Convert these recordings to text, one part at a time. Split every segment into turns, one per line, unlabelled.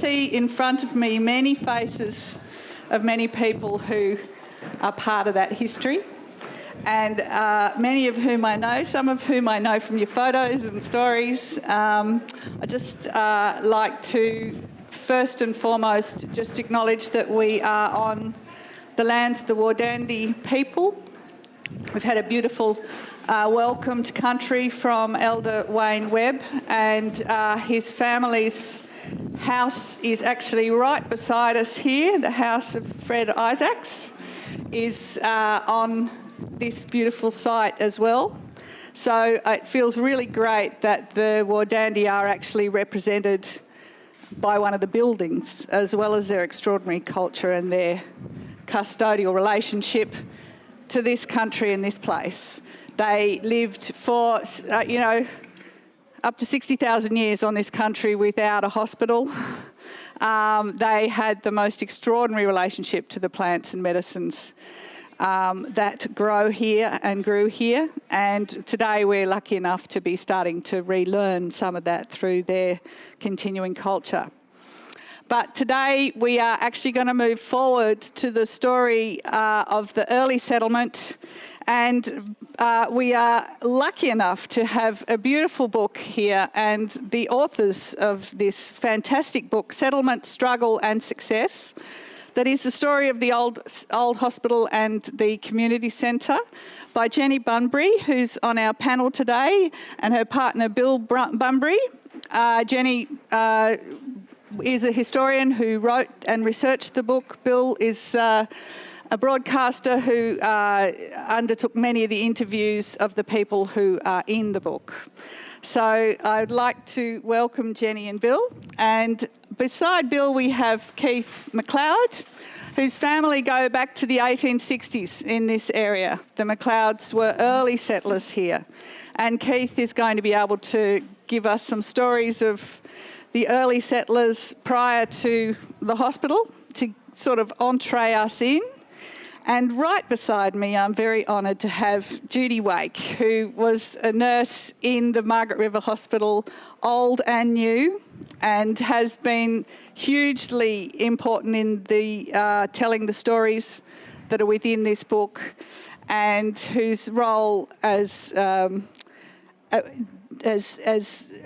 see in front of me many faces of many people who are part of that history, and many of whom I know, some of whom I know from your photos and stories. I just like to first and foremost just acknowledge that we are on the lands of the Wardandi people. We've had a beautiful welcome to country from Elder Wayne Webb, and his family's house is actually right beside us here. The house of Fred Isaacs is on this beautiful site as well. So it feels really great that the Wardandi are actually represented by one of the buildings, as well as their extraordinary culture and their custodial relationship to this country and this place. They lived for, up to 60,000 years on this country without a hospital. They had the most extraordinary relationship to the plants and medicines that grow here and grew here. And today we're lucky enough to be starting to relearn some of that through their continuing culture. But today we are actually going to move forward to the story of the early settlement, and we are lucky enough to have a beautiful book here, and the authors of this fantastic book, Settlement, Struggle and Success, that is the story of the old hospital and the community centre, by Jenny Bunbury, who's on our panel today, and her partner Bill Bunbury. Jenny is a historian who wrote and researched the book. Bill is a broadcaster who undertook many of the interviews of the people who are in the book. So I'd like to welcome Jenny and Bill. And beside Bill, we have Keith McLeod, whose family go back to the 1860s in this area. The McLeods were early settlers here. And Keith is going to be able to give us some stories of the early settlers prior to the hospital to sort of entree us in. And right beside me, I'm very honoured to have Judy Wake, who was a nurse in the Margaret River Hospital, old and new, and has been hugely important in the telling the stories that are within this book, and whose role as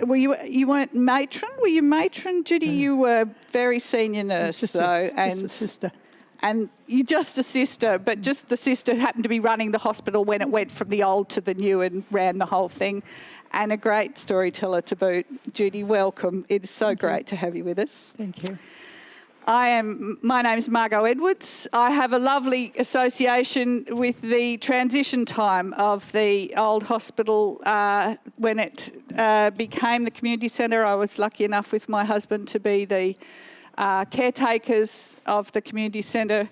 you weren't matron? Were you matron, Judy? You were very senior nurse, though, and sister. And you're just a sister, but just the sister happened to be running the hospital when it went from the old to the new and ran the whole thing, and a great storyteller to boot. Judy, welcome. It's so great to have you with us.
Thank you.
My name's Margot Edwards. I have a lovely association with the transition time of the old hospital when it became the community centre. I was lucky enough with my husband to be the caretakers of the community centre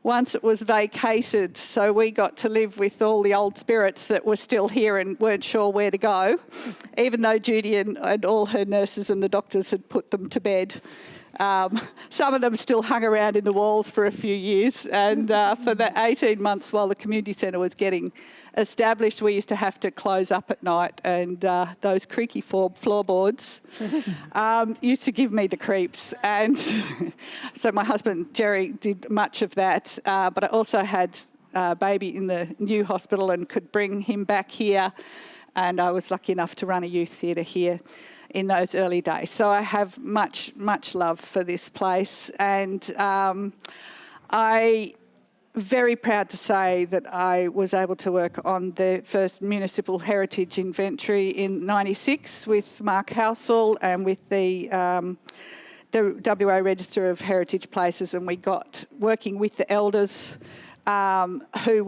once it was vacated, so we got to live with all the old spirits that were still here and weren't sure where to go, even though Judy and all her nurses and the doctors had put them to bed. Some of them still hung around in the walls for a few years, and for the 18 months while the community centre was getting established, we used to have to close up at night, and those creaky floorboards used to give me the creeps. And so my husband Jerry did much of that, but I also had a baby in the new hospital and could bring him back here, and I was lucky enough to run a youth theatre here in those early days. So I have much, much love for this place, and I very proud to say that I was able to work on the first municipal heritage inventory in -- with Mark Housel and with the WA Register of Heritage Places, and we got working with the elders who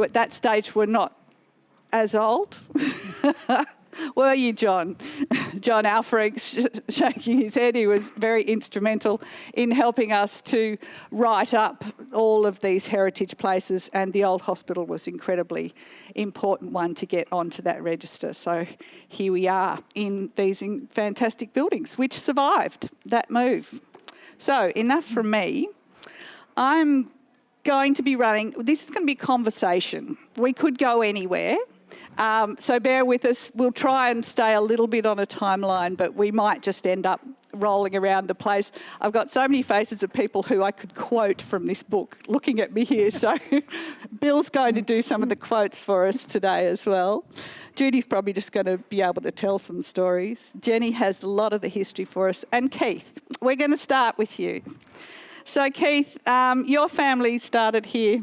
at that stage were not as old. Were you, John? John Alfred shaking his head. He was very instrumental in helping us to write up all of these heritage places, and the old hospital was incredibly important one to get onto that register. So here we are in these fantastic buildings, which survived that move. So enough from me. I'm going to be running, this is going to be conversation. We could go anywhere. So bear with us. We'll try and stay a little bit on a timeline, but we might just end up rolling around the place. I've got so many faces of people who I could quote from this book looking at me here. So Bill's going to do some of the quotes for us today as well. Judy's probably just going to be able to tell some stories. Jenny has a lot of the history for us. And Keith, we're going to start with you. So Keith, your family started here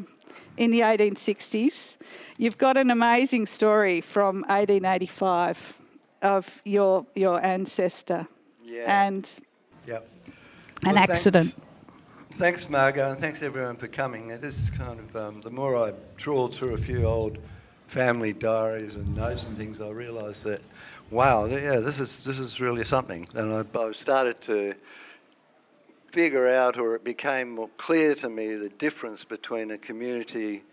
in the 1860s. You've got an amazing story from 1885 of your ancestor.
Yeah.
And
Yep.
an accident.
Thanks, Margot, and thanks everyone for coming. It is kind of, the more I trawled through a few old family diaries and notes and things, I realised that, wow, yeah, this is really something. And I started to figure out, or it became more clear to me, the difference between a community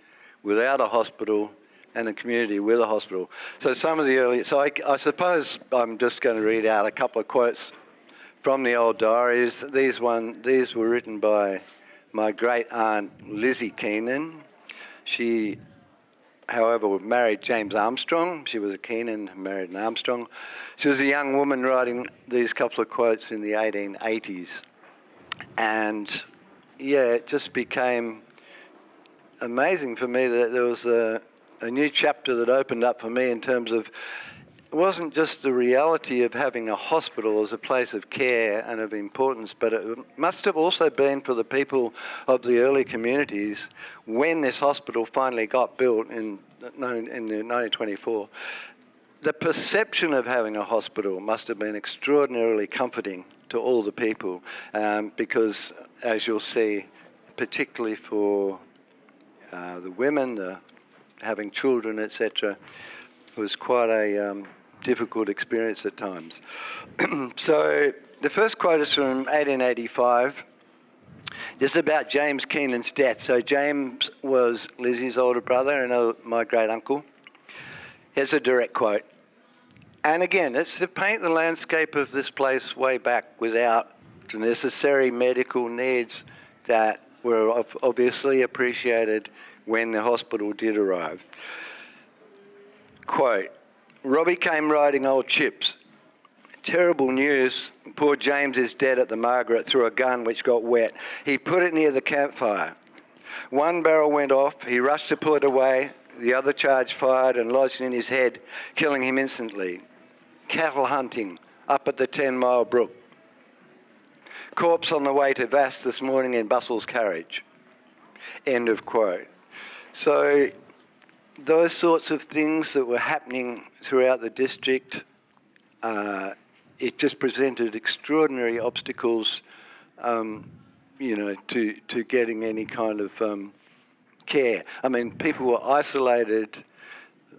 without a hospital and a community with a hospital. So some of the early, I suppose I'm just going to read out a couple of quotes from the old diaries. These were written by my great aunt Lizzie Keenan. She, however, married James Armstrong. She was a Keenan who married an Armstrong. She was a young woman writing these couple of quotes in the 1880s. And yeah, it just became amazing for me that there was a new chapter that opened up for me in terms of, it wasn't just the reality of having a hospital as a place of care and of importance, but it must have also been for the people of the early communities when this hospital finally got built in 1924. The perception of having a hospital must have been extraordinarily comforting to all the people, because, as you'll see, particularly for the women, having children, etc., was quite a difficult experience at times. So the first quote is from 1885. This is about James Keenan's death. So James was Lizzie's older brother and my great uncle. Here's a direct quote. And again, it's to paint the landscape of this place way back without the necessary medical needs that were obviously appreciated when the hospital did arrive. Quote, Robbie came riding old chips. Terrible news. Poor James is dead at the Margaret through a gun which got wet. He put it near the campfire. One barrel went off. He rushed to pull it away. The other charge fired and lodged in his head, killing him instantly. Cattle hunting up at the 10 Mile Brook. Corpse on the way to Vass this morning in Bustle's carriage. End of quote. So those sorts of things that were happening throughout the district, it just presented extraordinary obstacles, to getting any kind of care. I mean, people were isolated.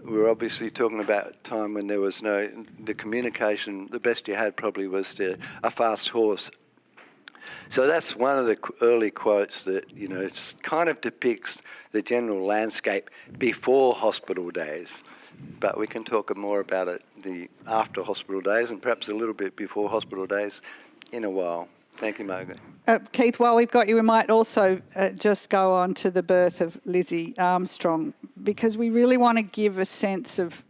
We're obviously talking about a time when there was the communication, the best you had probably was a fast horse. So that's one of the early quotes that, it kind of depicts the general landscape before hospital days. But we can talk more about it the after hospital days and perhaps a little bit before hospital days in a while. Thank you, Margaret.
Keith, while we've got you, we might also just go on to the birth of Lizzie Armstrong, because we really want to give a sense of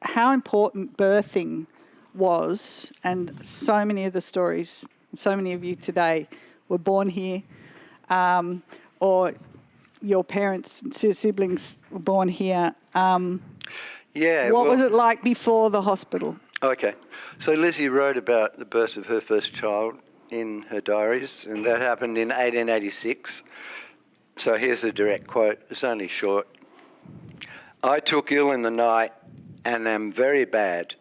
how important birthing was, and so many of the stories, so many of you today were born here, or your parents, siblings were born here. What was it like before the hospital?
Okay. So Lizzie wrote about the birth of her first child in her diaries, and that happened in 1886. So here's a direct quote. It's only short. I took ill in the night and am very bad.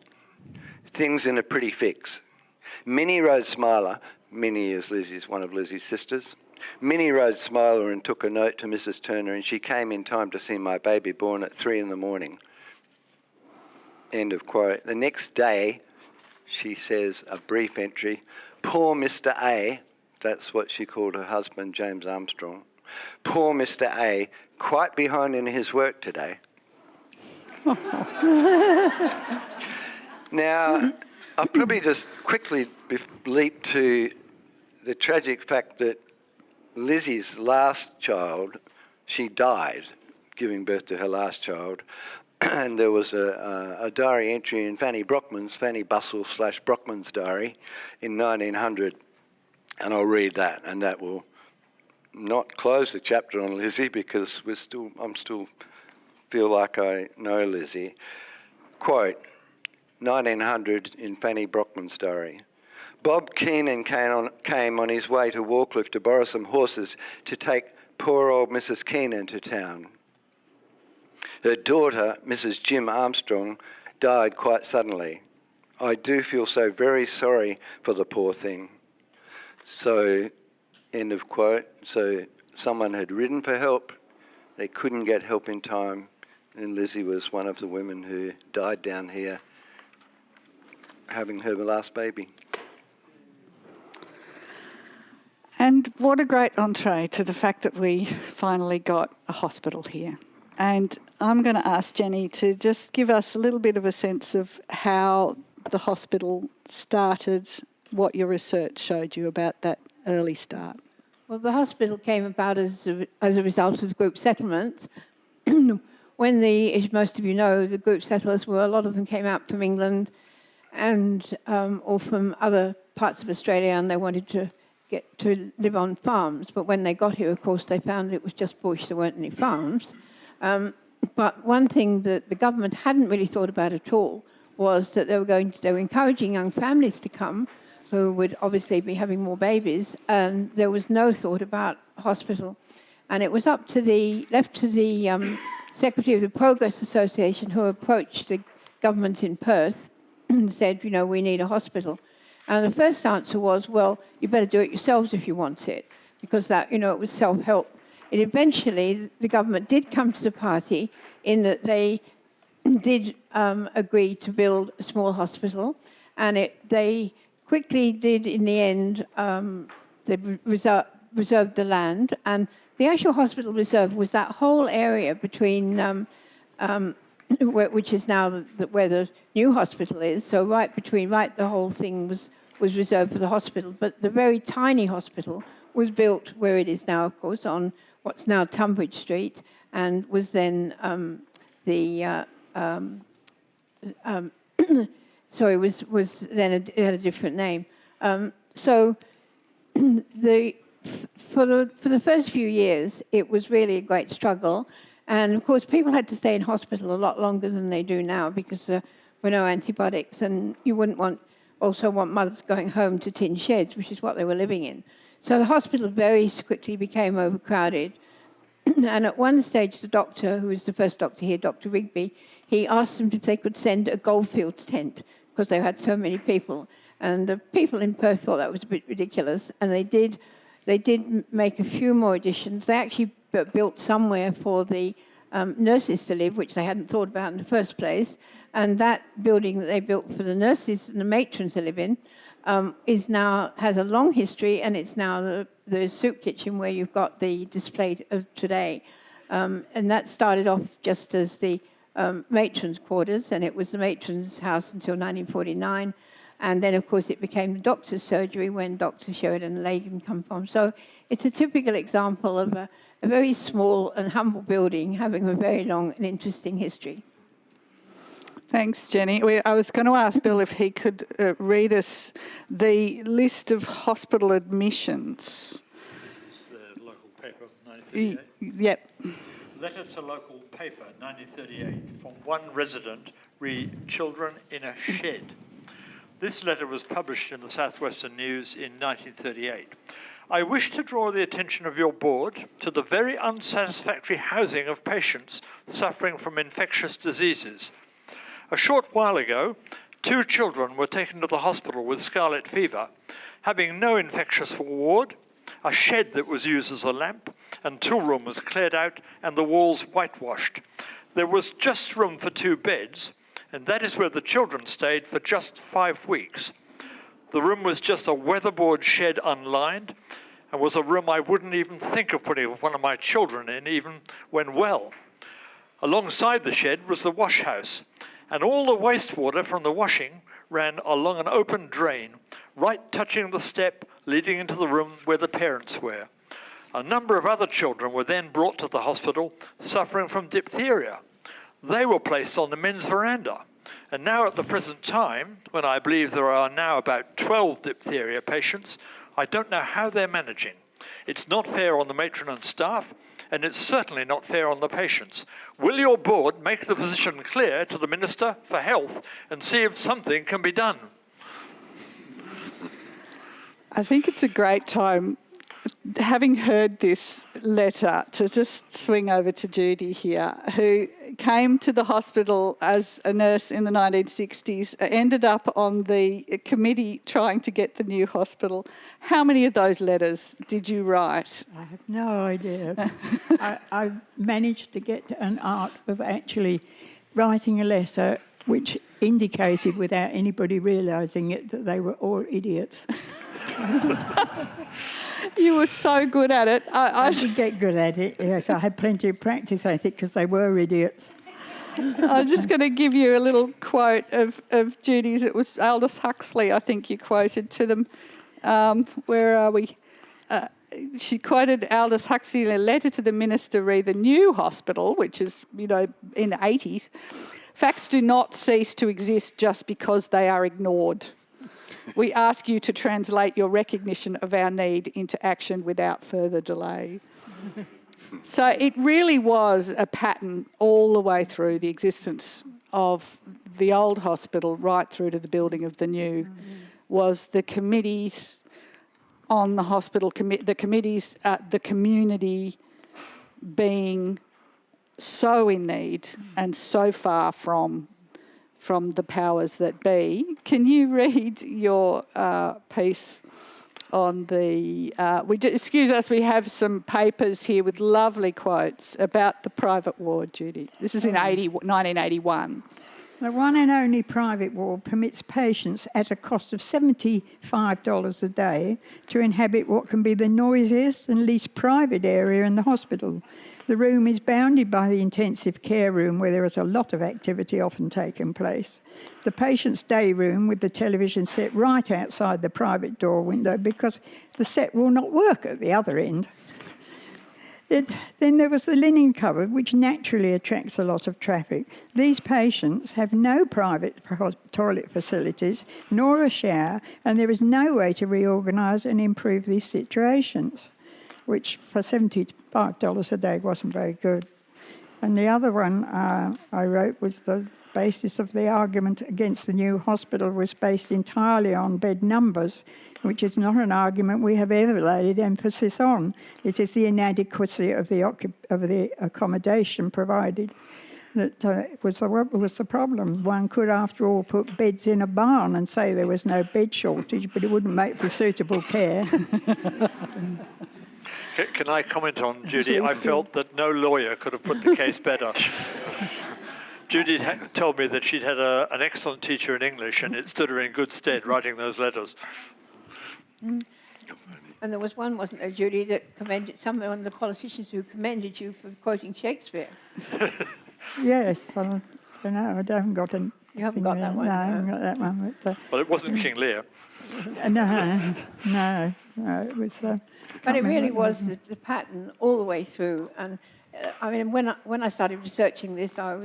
Things in a pretty fix. Minnie rode Smiler. Minnie is one of Lizzie's sisters. Minnie rode Smiler and took a note to Mrs. Turner, and she came in time to see my baby born at 3 a.m. End of quote. The next day, she says, a brief entry, poor Mr. A, that's what she called her husband, James Armstrong, poor Mr. A, quite behind in his work today. Now, I'll probably just quickly leap to the tragic fact that Lizzie's last child, she died giving birth to her last child, and there was a diary entry in Fanny Bustle/Brockman's diary in 1900, and I'll read that, and that will not close the chapter on Lizzie because I'm still feel like I know Lizzie. Quote, 1900 in Fanny Brockman's diary. Bob Keenan came on his way to Wharcliffe to borrow some horses to take poor old Mrs. Keenan to town. Her daughter, Mrs. Jim Armstrong, died quite suddenly. I do feel so very sorry for the poor thing. So, end of quote. So someone had ridden for help. They couldn't get help in time. And Lizzie was one of the women who died down here having her last baby.
And what a great entree to the fact that we finally got a hospital here. And I'm going to ask Jenny to just give us a little bit of a sense of how the hospital started, what your research showed you about that early start.
Well, the hospital came about as a result of the group settlement. When as most of you know, the group settlers a lot of them came out from England and or from other parts of Australia, and they wanted to get to live on farms. But when they got here, of course, they found it was just bush. There weren't any farms. But one thing that the government hadn't really thought about at all was that they were encouraging young families to come who would obviously be having more babies, and there was no thought about hospital. And it was left to the Secretary of the Progress Association, who approached the government in Perth and said, we need a hospital. And the first answer was, well, you better do it yourselves if you want it, because that, it was self-help. And eventually, the government did come to the party in that they did agree to build a small hospital, and they quickly did, in the end, they reserved the land, and the actual hospital reserve was that whole area between, which is now where the new hospital is, so the whole thing was reserved for the hospital, but the very tiny hospital was built where it is now, of course, on what's now Tunbridge Street, and was then it had a different name. For the first few years, it was really a great struggle, and of course, people had to stay in hospital a lot longer than they do now because there were no antibiotics, and you wouldn't want mothers going home to tin sheds, which is what they were living in. So the hospital very quickly became overcrowded. And at one stage, the doctor, who was the first doctor here, Dr. Rigby, he asked them if they could send a Goldfields tent because they had so many people. And the people in Perth thought that was a bit ridiculous. And they did make a few more additions. They actually built somewhere for the nurses to live, which they hadn't thought about in the first place. And that building that they built for the nurses and the matrons to live in has a long history, and it's now the soup kitchen where you've got the display of today. And that started off just as the matrons' quarters, and it was the matrons' house until 1949. And then, of course, it became the doctor's surgery when Dr. Sheridan and Lagan come from. So it's a typical example of a very small and humble building having a very long and interesting history.
Thanks, Jenny. I was going to ask Bill if he could read us the list of hospital admissions.
This is the local paper, 1938.
Yep.
Letter to local paper, 1938, from one resident, read children in a shed. This letter was published in the Southwestern News in 1938. I wish to draw the attention of your board to the very unsatisfactory housing of patients suffering from infectious diseases. A short while ago, 2 children were taken to the hospital with scarlet fever, having no infectious ward, a shed that was used as a lamp, and tool room was cleared out and the walls whitewashed. There was just room for 2 beds, and that is where the children stayed for just 5 weeks. The room was just a weatherboard shed unlined, and was a room I wouldn't even think of putting one of my children in, even when well. Alongside the shed was the wash house, and all the wastewater from the washing ran along an open drain, right touching the step leading into the room where the parents were. A number of other children were then brought to the hospital suffering from diphtheria. they were placed on the men's veranda. And now at the present time, when I believe there are now about 12 diphtheria patients, I don't know how they're managing. It's not fair on the matron and staff, and it's certainly not fair on the patients. Will your board make the position clear to the Minister for Health and see if something can be done?
I think it's a great time, having heard this letter, to just swing over to Judy here, who came to the hospital as a nurse in the 1960s, ended up on the committee trying to get the new hospital. How many of those letters did you write?
I have no idea. I managed to get an art of actually writing a letter which indicated, without anybody realising it, that they were all idiots.
You were so good at it.
I did get good at it, yes. I had plenty of practice at it because they were idiots.
I'm just going to give you a little quote of Judy's. It was Aldous Huxley, I think you quoted to them. Where are we? She quoted Aldous Huxley in a letter to the Minister re the new hospital, which is, in the 80s. Facts do not cease to exist just because they are ignored. We ask you to translate your recognition of our need into action without further delay. So it really was a pattern all the way through the existence of the old hospital right through to the building of the new, was the committees on the hospital, the committees, the community being so in need and so far from the powers that be. Can you read your piece on the... excuse us, we have some papers here with lovely quotes about the private ward, Judy. This is in 1981.
The one and only private ward permits patients at a cost of $75 a day to inhabit what can be the noisiest and least private area in the hospital. The room is bounded by the intensive care room, where there is a lot of activity often taking place. The patient's day room with the television set right outside the private door window because the set will not work at the other end. Then there was the linen cupboard, which naturally attracts a lot of traffic. These patients have no private toilet facilities, nor a shower, and there is no way to reorganise and improve these situations, which for $75 a day wasn't very good. And the other one I wrote was the basis of the argument against the new hospital was based entirely on bed numbers, which is not an argument we have ever laid emphasis on. It is the inadequacy of the accommodation provided that was the problem. One could, after all, put beds in a barn and say there was no bed shortage, but it wouldn't make for suitable care.
Can I comment on Judy? I felt that no lawyer could have put the case better. Judy told me that she'd had an excellent teacher in English, and it stood her in good stead writing those letters.
And there was one, wasn't there, Judy, that commended one of the politicians who commended you for quoting Shakespeare?
Yes, I don't know. I haven't got an.
You haven't got that one?
No, I haven't got that one. But,
well, it wasn't King Lear.
No, it was...
but it really was the pattern all the way through. And I mean, when I started researching this, I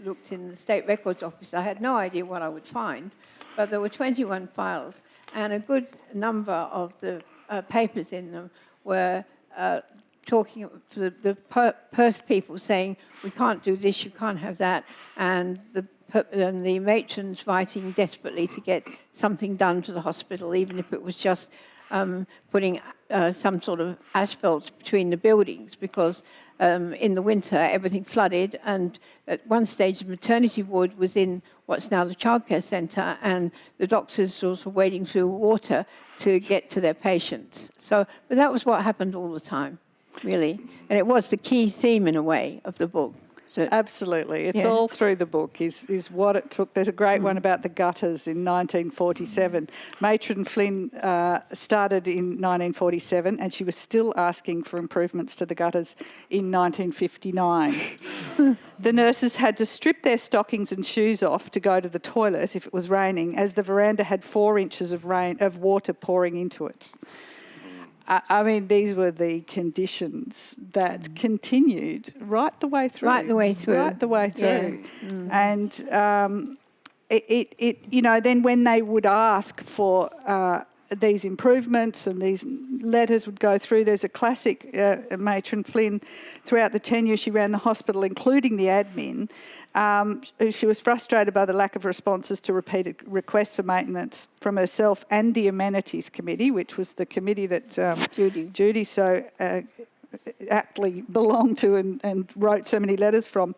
looked in the State Records Office. I had no idea what I would find, but there were 21 files, and a good number of the papers in them were talking to the Perth people saying, we can't do this, you can't have that, and the matrons writing desperately to get something done to the hospital, even if it was just putting some sort of asphalt between the buildings, because in the winter everything flooded, and at one stage the maternity ward was in what's now the childcare centre, and the doctors were also wading through water to get to their patients. But that was what happened all the time, really, and it was the key theme in a way of the book.
Absolutely. It's all through the book is what it took. There's a great one about the gutters in 1947. Matron Flynn started in 1947, and she was still asking for improvements to the gutters in 1959. The nurses had to strip their stockings and shoes off to go to the toilet if it was raining, as the veranda had 4 inches of water pouring into it. I mean, these were the conditions that continued right the way through.
Right the way through.
Right the way through.
Yeah. Mm.
And then when they would ask for these improvements and these letters would go through, there's a classic Matron Flynn throughout the tenure she ran the hospital, including the admin. She was frustrated by the lack of responses to repeated requests for maintenance from herself and the Amenities Committee, which was the committee that Judy so aptly belonged to and wrote so many letters from.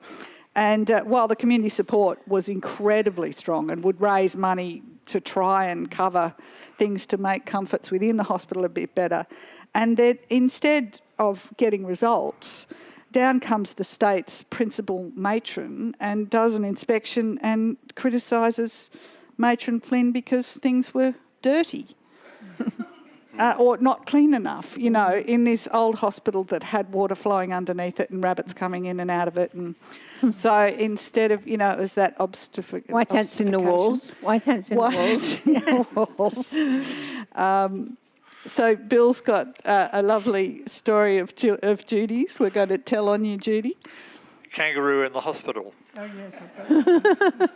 And while the community support was incredibly strong and would raise money to try and cover things to make comforts within the hospital a bit better, and that instead of getting results, down comes the state's principal matron and does an inspection and criticises Matron Flynn because things were dirty or not clean enough, you know, in this old hospital that had water flowing underneath it and rabbits coming in and out of it. And so instead of, you know, it was that
White ants in the walls. White ants in the walls.
So Bill's got a lovely story of Judy's. We're going to tell on you, Judy.
Kangaroo in the hospital.
Oh, yes.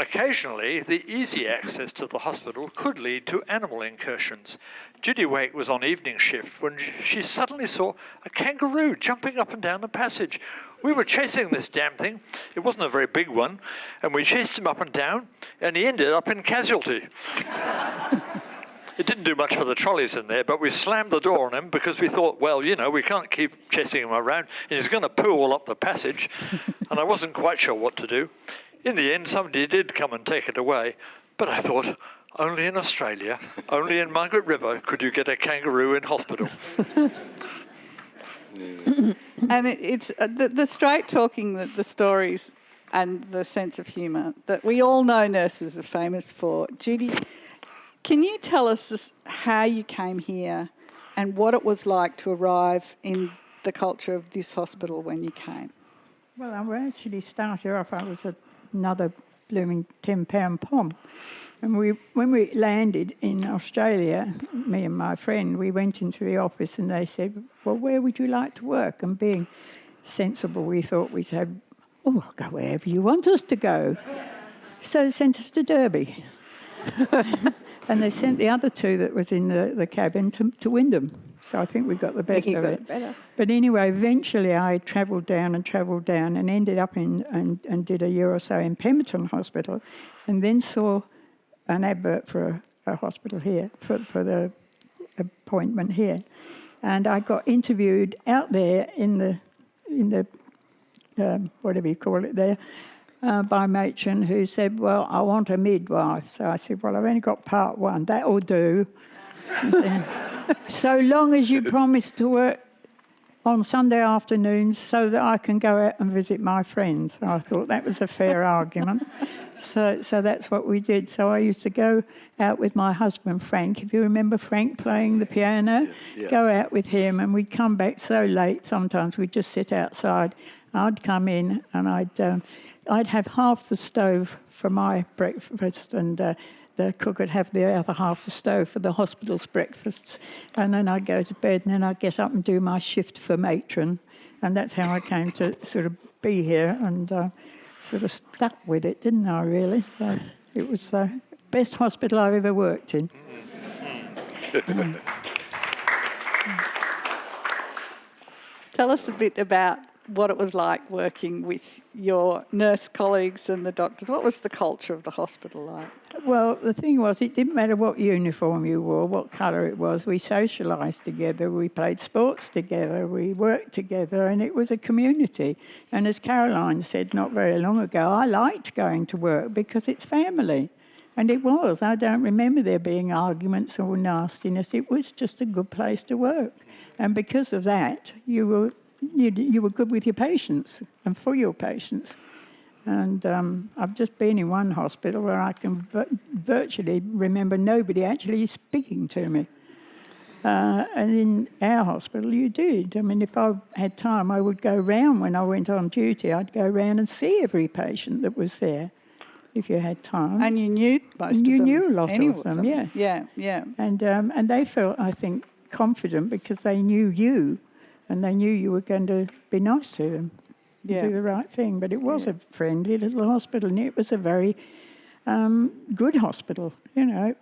Occasionally, the easy access to the hospital could lead to animal incursions. Judy Wake was on evening shift when she suddenly saw a kangaroo jumping up and down the passage. We were chasing this damn thing. It wasn't a very big one, and we chased him up and down, and he ended up in casualty. It didn't do much for the trolleys in there, but we slammed the door on him because we thought, well, you know, we can't keep chasing him around. He's going to poo all up the passage, and I wasn't quite sure what to do. In the end, somebody did come and take it away, but I thought, only in Australia, only in Margaret River could you get a kangaroo in hospital.
And it's the straight talking, the stories and the sense of humour that we all know nurses are famous for. Judy, can you tell us how you came here and what it was like to arrive in the culture of this hospital when you came?
Well, I actually started off, I was another blooming 10-pound pom. And when we landed in Australia, me and my friend, we went into the office and they said, well, where would you like to work? And being sensible, we thought we said, oh, I'll go wherever you want us to go. So they sent us to Derby. And they sent the other two that was in the cabin to Wyndham. So I think we got the best of it. But anyway, eventually I travelled down and ended up and did a year or so in Pemberton Hospital, and then saw an advert for a hospital here, for the appointment here. And I got interviewed out there in the whatever you call it there, by a matron who said, well, I want a midwife. So I said, well, I've only got part one. That'll do. She said, so long as you promise to work on Sunday afternoons so that I can go out and visit my friends. So I thought that was a fair argument. So that's what we did. So I used to go out with my husband, Frank. If you remember Frank playing the piano, go out with him, and we'd come back so late sometimes we'd just sit outside. I'd come in and I'd have half the stove for my breakfast, and the cook would have the other half the stove for the hospital's breakfasts. And then I'd go to bed, and then I'd get up and do my shift for matron. And that's how I came to sort of be here, and sort of stuck with it, didn't I, really? So it was the best hospital I've ever worked in.
Tell us a bit about what it was like working with your nurse colleagues and the doctors. What was the culture of the hospital like?
Well, the thing was, it didn't matter what uniform you wore, what colour it was. We socialised together, we played sports together, we worked together, and it was a community. And as Karolyn said not very long ago, I liked going to work because it's family. And it was. I don't remember there being arguments or nastiness. It was just a good place to work. And because of that, you were good with your patients and for your patients. And I've just been in one hospital where I can virtually remember nobody actually speaking to me. And in our hospital, you did. I mean, if I had time, I would go round when I went on duty. I'd go round and see every patient that was there, if you had time.
And you knew most of them.
You knew a lot of them, yes.
Yeah.
And they felt, I think, confident because they knew you, and they knew you were going to be nice to them, do the right thing. But it was a friendly little hospital, and it was a very good hospital. You know,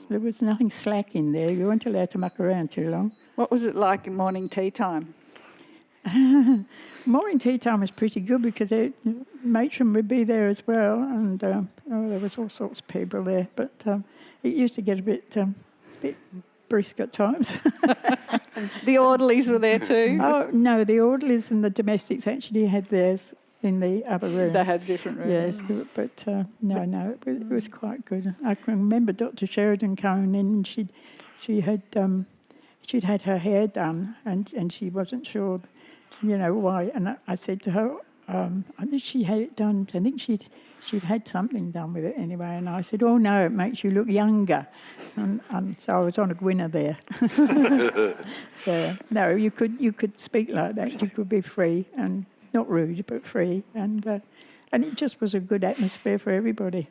there was nothing slack in there. You weren't allowed to muck around too long.
What was it like in morning tea time?
Morning tea time was pretty good because the matron would be there as well, and there was all sorts of people there. But it used to get a bit brisk at times.
The orderlies were there too?
Oh, no, the orderlies and the domestics actually had theirs in the other room.
They had different rooms.
Yes, but no, it was quite good. I can remember Dr. Sheridan coming in, and she'd had her hair done, and she wasn't sure, you know, why. And I said to her, I think she had it done. I think she'd had something done with it anyway. And I said, oh no, it makes you look younger. And so I was on a winner there. No, you could speak like that. You could be free and not rude, but free. And it just was a good atmosphere for everybody.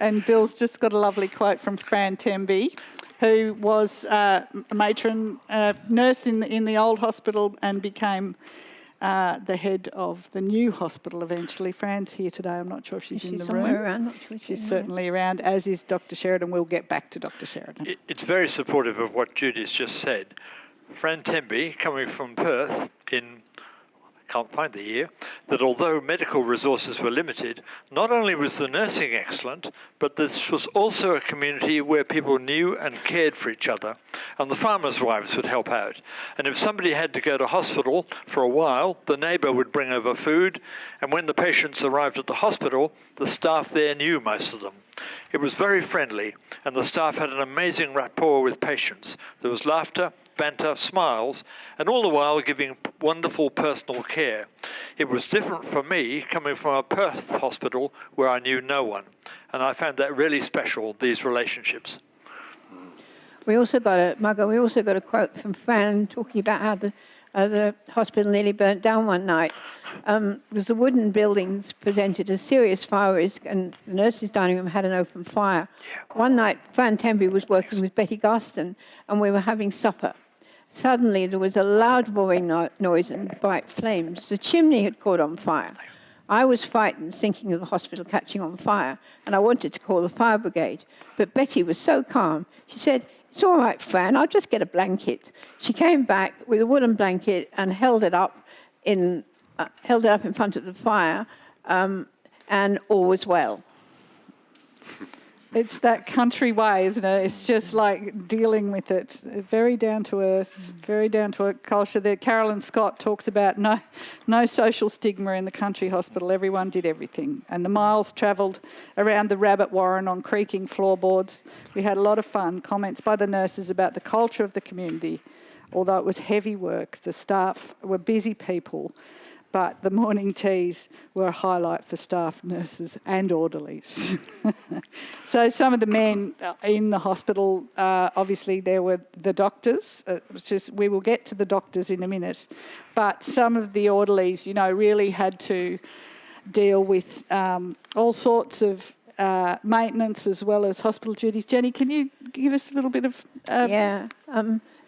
And Bill's just got a lovely quote from Fran Temby, who was a matron, nurse in the old hospital and became the head of the new hospital eventually. Fran's here today. I'm not sure if she's in the room.
Around, not sure
she's certainly around, as is Dr. Sheridan. We'll get back to Dr. Sheridan.
It's very supportive of what Judy's just said. Fran Temby, coming from Perth in, I can't find the year, that although medical resources were limited, not only was the nursing excellent, but this was also a community where people knew and cared for each other, and the farmers' wives would help out. And if somebody had to go to hospital for a while, the neighbour would bring over food, and when the patients arrived at the hospital, the staff there knew most of them. It was very friendly, and the staff had an amazing rapport with patients. There was laughter, banter, smiles, and all the while giving wonderful personal care. It was different for me coming from a Perth hospital where I knew no one, and I found that really special, these relationships.
We also got a quote from Fran talking about how the hospital nearly burnt down one night. Because the wooden buildings presented a serious fire risk, and the nurses' dining room had an open fire. One night, Fran Temby was working with Betty Garston, and we were having supper. Suddenly, there was a loud roaring noise and bright flames. The chimney had caught on fire. I was frightened, thinking of the hospital catching on fire, and I wanted to call the fire brigade. But Betty was so calm. She said, "It's all right, Fran, I'll just get a blanket." She came back with a woolen blanket and held it up in front of the fire, and all was well.
It's that country way, isn't it? It's just like dealing with it. Very down to earth culture. There, Karolyn Scott talks about no social stigma in the country hospital. Everyone did everything. And the miles travelled around the rabbit warren on creaking floorboards. We had a lot of fun. Comments by the nurses about the culture of the community. Although it was heavy work, the staff were busy people. But the morning teas were a highlight for staff, nurses and orderlies. So some of the men in the hospital, obviously there were the doctors. We will get to the doctors in a minute. But some of the orderlies, really had to deal with all sorts of maintenance as well as hospital duties. Jenny, can you give us a little bit of...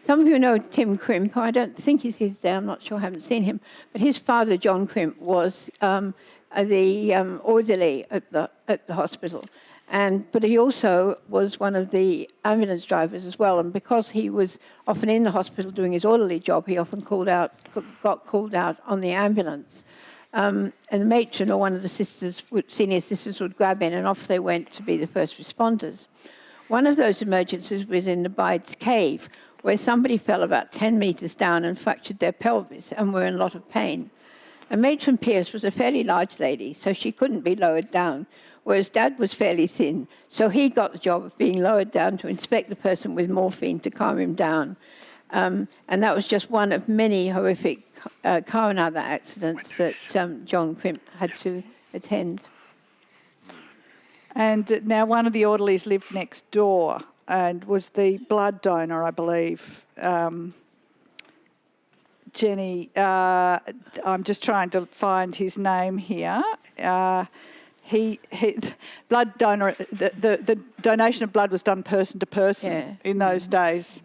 Some of you know Tim Crimp. I don't think he's there. I'm not sure. I haven't seen him. But his father, John Crimp, was the orderly at the hospital, but he also was one of the ambulance drivers as well. And because he was often in the hospital doing his orderly job, he often got called out on the ambulance. And the matron or one of the senior sisters would grab in, and off they went to be the first responders. One of those emergencies was in the Bide's Cave, where somebody fell about 10 metres down and fractured their pelvis and were in a lot of pain. And Matron Pierce was a fairly large lady, so she couldn't be lowered down, whereas Dad was fairly thin, so he got the job of being lowered down to inspect the person with morphine to calm him down. And that was just one of many horrific car and other accidents that John Crimp had to attend.
And now one of the orderlies lived next door and was the blood donor, I believe. Jenny, I'm just trying to find his name here. He blood donor. The donation of blood was done person to person in those days.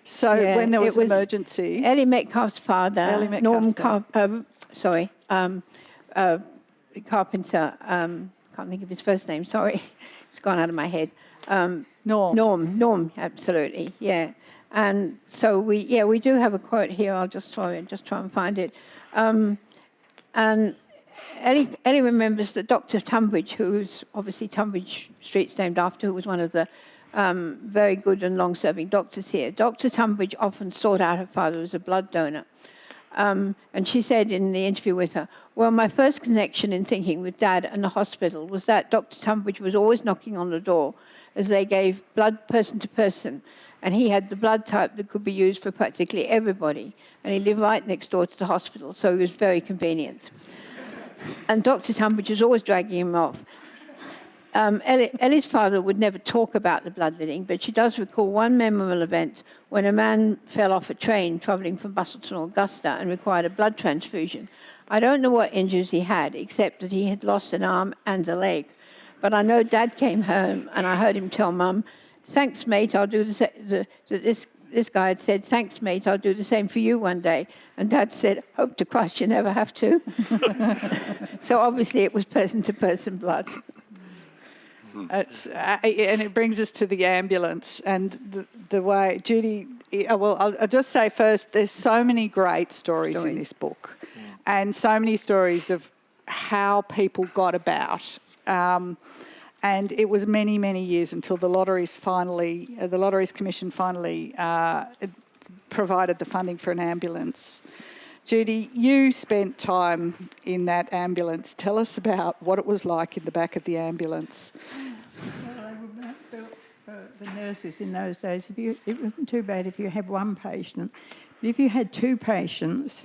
So
Yeah,
when there was
it
an emergency...
Ellie Metcalf's father,
Ellie Metcalf's
Norm
dad.
Carpenter, can't think of his first name, sorry. It's gone out of my head.
Norm,
absolutely, yeah. And so we do have a quote here. I'll just try and find it. And Ellie remembers that Dr. Tunbridge, who's obviously Tunbridge Street's named after, who was one of the very good and long-serving doctors here. Dr. Tunbridge often sought out her father as a blood donor. And she said in the interview with her, well, my first connection in thinking with Dad and the hospital was that Dr. Tunbridge was always knocking on the door as they gave blood person to person. And he had the blood type that could be used for practically everybody. And he lived right next door to the hospital, so it was very convenient. And Dr. Tunbridge was always dragging him off. Ellie's father would never talk about the bloodletting, but she does recall one memorable event when a man fell off a train travelling from Busselton or Augusta and required a blood transfusion. I don't know what injuries he had, except that he had lost an arm and a leg. But I know Dad came home and I heard him tell Mum, thanks, mate, I'll do this guy had said, thanks, mate, I'll do the same for you one day. And Dad said, hope to Christ you never have to. So obviously it was person-to-person blood.
And it brings us to the ambulance and the way Judy. Well, I'll just say first, there's so many great stories in this book, and so many stories of how people got about. And it was many, many years until the Lotteries Commission finally provided the funding for an ambulance. Judy, you spent time in that ambulance. Tell us about what it was like in the back of the ambulance.
Well, they were built for the nurses in those days. It wasn't too bad if you had one patient. But if you had two patients,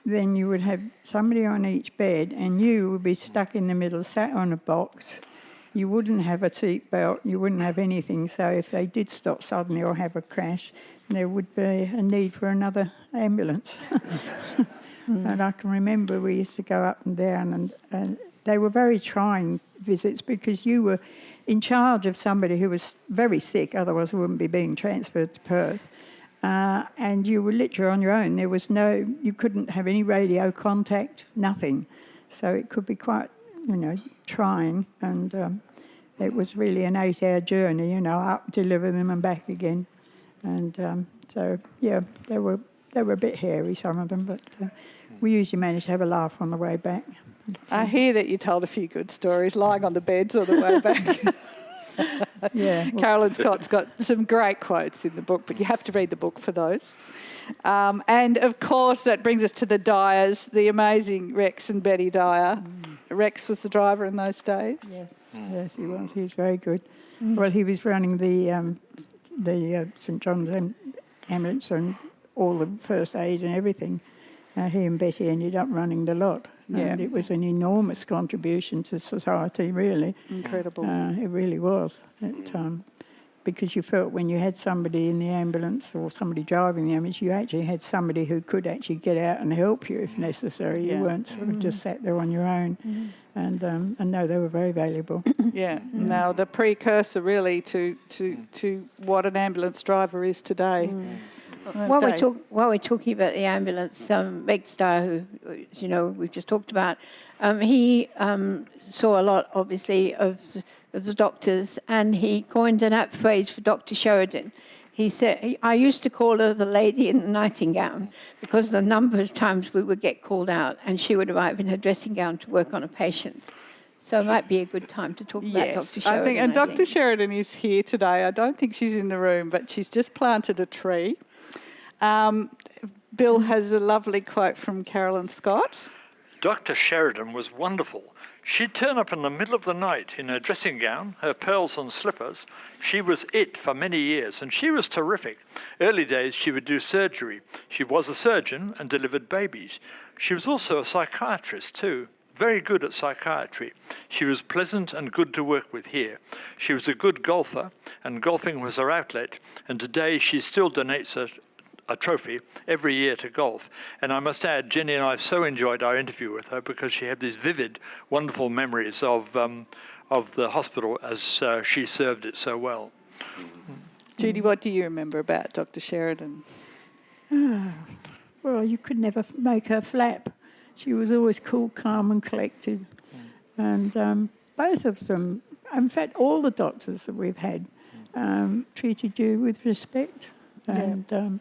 then you would have somebody on each bed and you would be stuck in the middle, sat on a box. You wouldn't have a seat belt, you wouldn't have anything. So if they did stop suddenly or have a crash, there would be a need for another ambulance. And I can remember we used to go up and down and they were very trying visits because you were in charge of somebody who was very sick, otherwise wouldn't be being transferred to Perth. And you were literally on your own. You couldn't have any radio contact, nothing. So it could be quite, trying. And it was really an 8-hour journey, up, deliver them and back again. And they were a bit hairy, some of them, but we usually managed to have a laugh on the way back.
I hear that you told a few good stories lying on the beds on the way back.
Yeah.
Karolyn Scott's got some great quotes in the book, but you have to read the book for those. And, of course, that brings us to the Dyers, the amazing Rex and Betty Dyer. Rex was the driver in those days.
Yes, he was. He was very good. Well, he was running the St John's ambulance and all the first aid and everything. He and Betty ended up running the lot. And it was an enormous contribution to society, really.
Incredible.
It really was. Because you felt when you had somebody in the ambulance or somebody driving the ambulance, you actually had somebody who could actually get out and help you if necessary. You weren't sort of just sat there on your own. And no, they were very valuable.
Now the precursor really to what an ambulance driver is today.
While we're talking about the ambulance, Meg Starr, who we've just talked about, he saw a lot, obviously, of the doctors, and he coined an apt phrase for Dr. Sheridan. He said, I used to call her the lady in the nighting gown because the number of times we would get called out and she would arrive in her dressing gown to work on a patient. So it might be a good time to talk about Dr. Sheridan.
Dr. Sheridan is here today. I don't think she's in the room, but she's just planted a tree. Bill has a lovely quote from Karolyn Scott.
Dr. Sheridan was wonderful. She'd turn up in the middle of the night in her dressing gown, her pearls and slippers. She was it for many years, and she was terrific. Early days, she would do surgery. She was a surgeon and delivered babies. She was also a psychiatrist, too. Very good at psychiatry. She was pleasant and good to work with here. She was a good golfer, and golfing was her outlet, and today she still donates a trophy every year to golf. And I must add, Jenny and I so enjoyed our interview with her because she had these vivid, wonderful memories of the hospital as she served it so well.
Judy, what do you remember about Dr. Sheridan?
Well, you could never make her flap. She was always cool, calm and collected. And both of them, in fact, all the doctors that we've had treated you with respect. And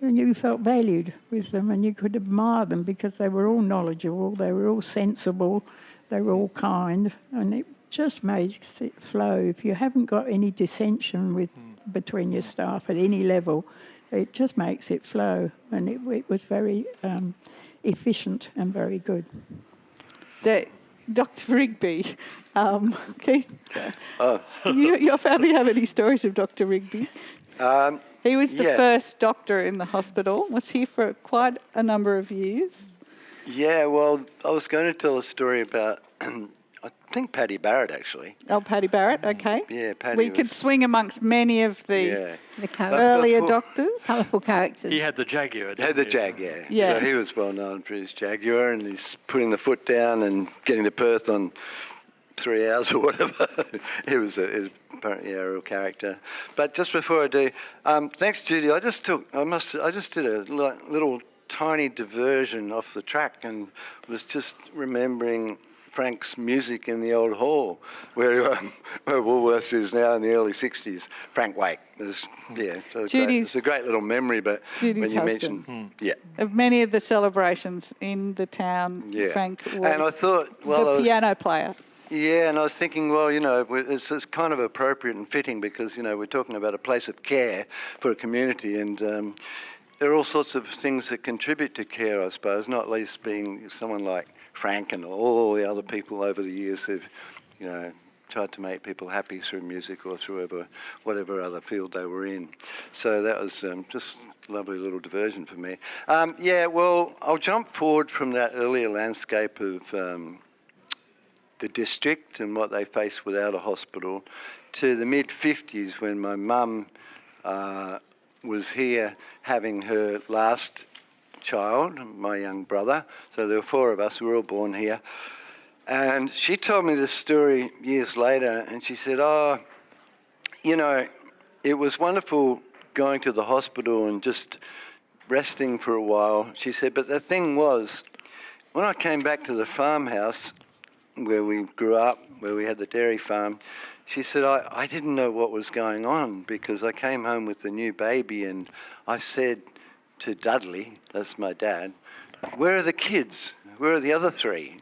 you felt valued with them, and you could admire them because they were all knowledgeable, they were all sensible, they were all kind, and it just makes it flow. If you haven't got any dissension between your staff at any level, it just makes it flow, and it was very efficient and very good.
Dr. Rigby, Keith, do your family have any stories of Dr. Rigby? He was the first doctor in the hospital, was here for quite a number of years.
Yeah, well, I was going to tell a story about, I think Paddy Barrett, actually.
Oh, Paddy Barrett, okay.
Yeah, Paddy
We could swing amongst many of the
earlier
doctors.
Colourful characters.
He had the Jaguar,
Had the Jag, yeah. So he was well known for his Jaguar, and he's putting the foot down and getting to Perth on 3 hours or whatever. He was a real character. But just before I do, thanks, Judy. I just did a little tiny diversion off the track and was just remembering Frank's music in the old hall where Woolworths is now in the early 60s. Frank Wake. It's a great little memory, but
Judy's
when you
husband.
mentioned...
Of many of the celebrations in the town, Frank was
and I thought, the
piano player.
Yeah, and I was thinking, well, it's kind of appropriate and fitting because, we're talking about a place of care for a community, and there are all sorts of things that contribute to care, I suppose, not least being someone like Frank and all the other people over the years who've, tried to make people happy through music or through whatever other field they were in. So that was just a lovely little diversion for me. I'll jump forward from that earlier landscape of the district and what they faced without a hospital to the mid-50s when my mum was here having her last child, my young brother. So there were 4 of us, we were all born here. And she told me this story years later, and she said, it was wonderful going to the hospital and just resting for a while. She said, but the thing was, when I came back to the farmhouse where we grew up, where we had the dairy farm, she said, I didn't know what was going on because I came home with the new baby and I said to Dudley, that's my dad, where are the kids? Where are the other 3?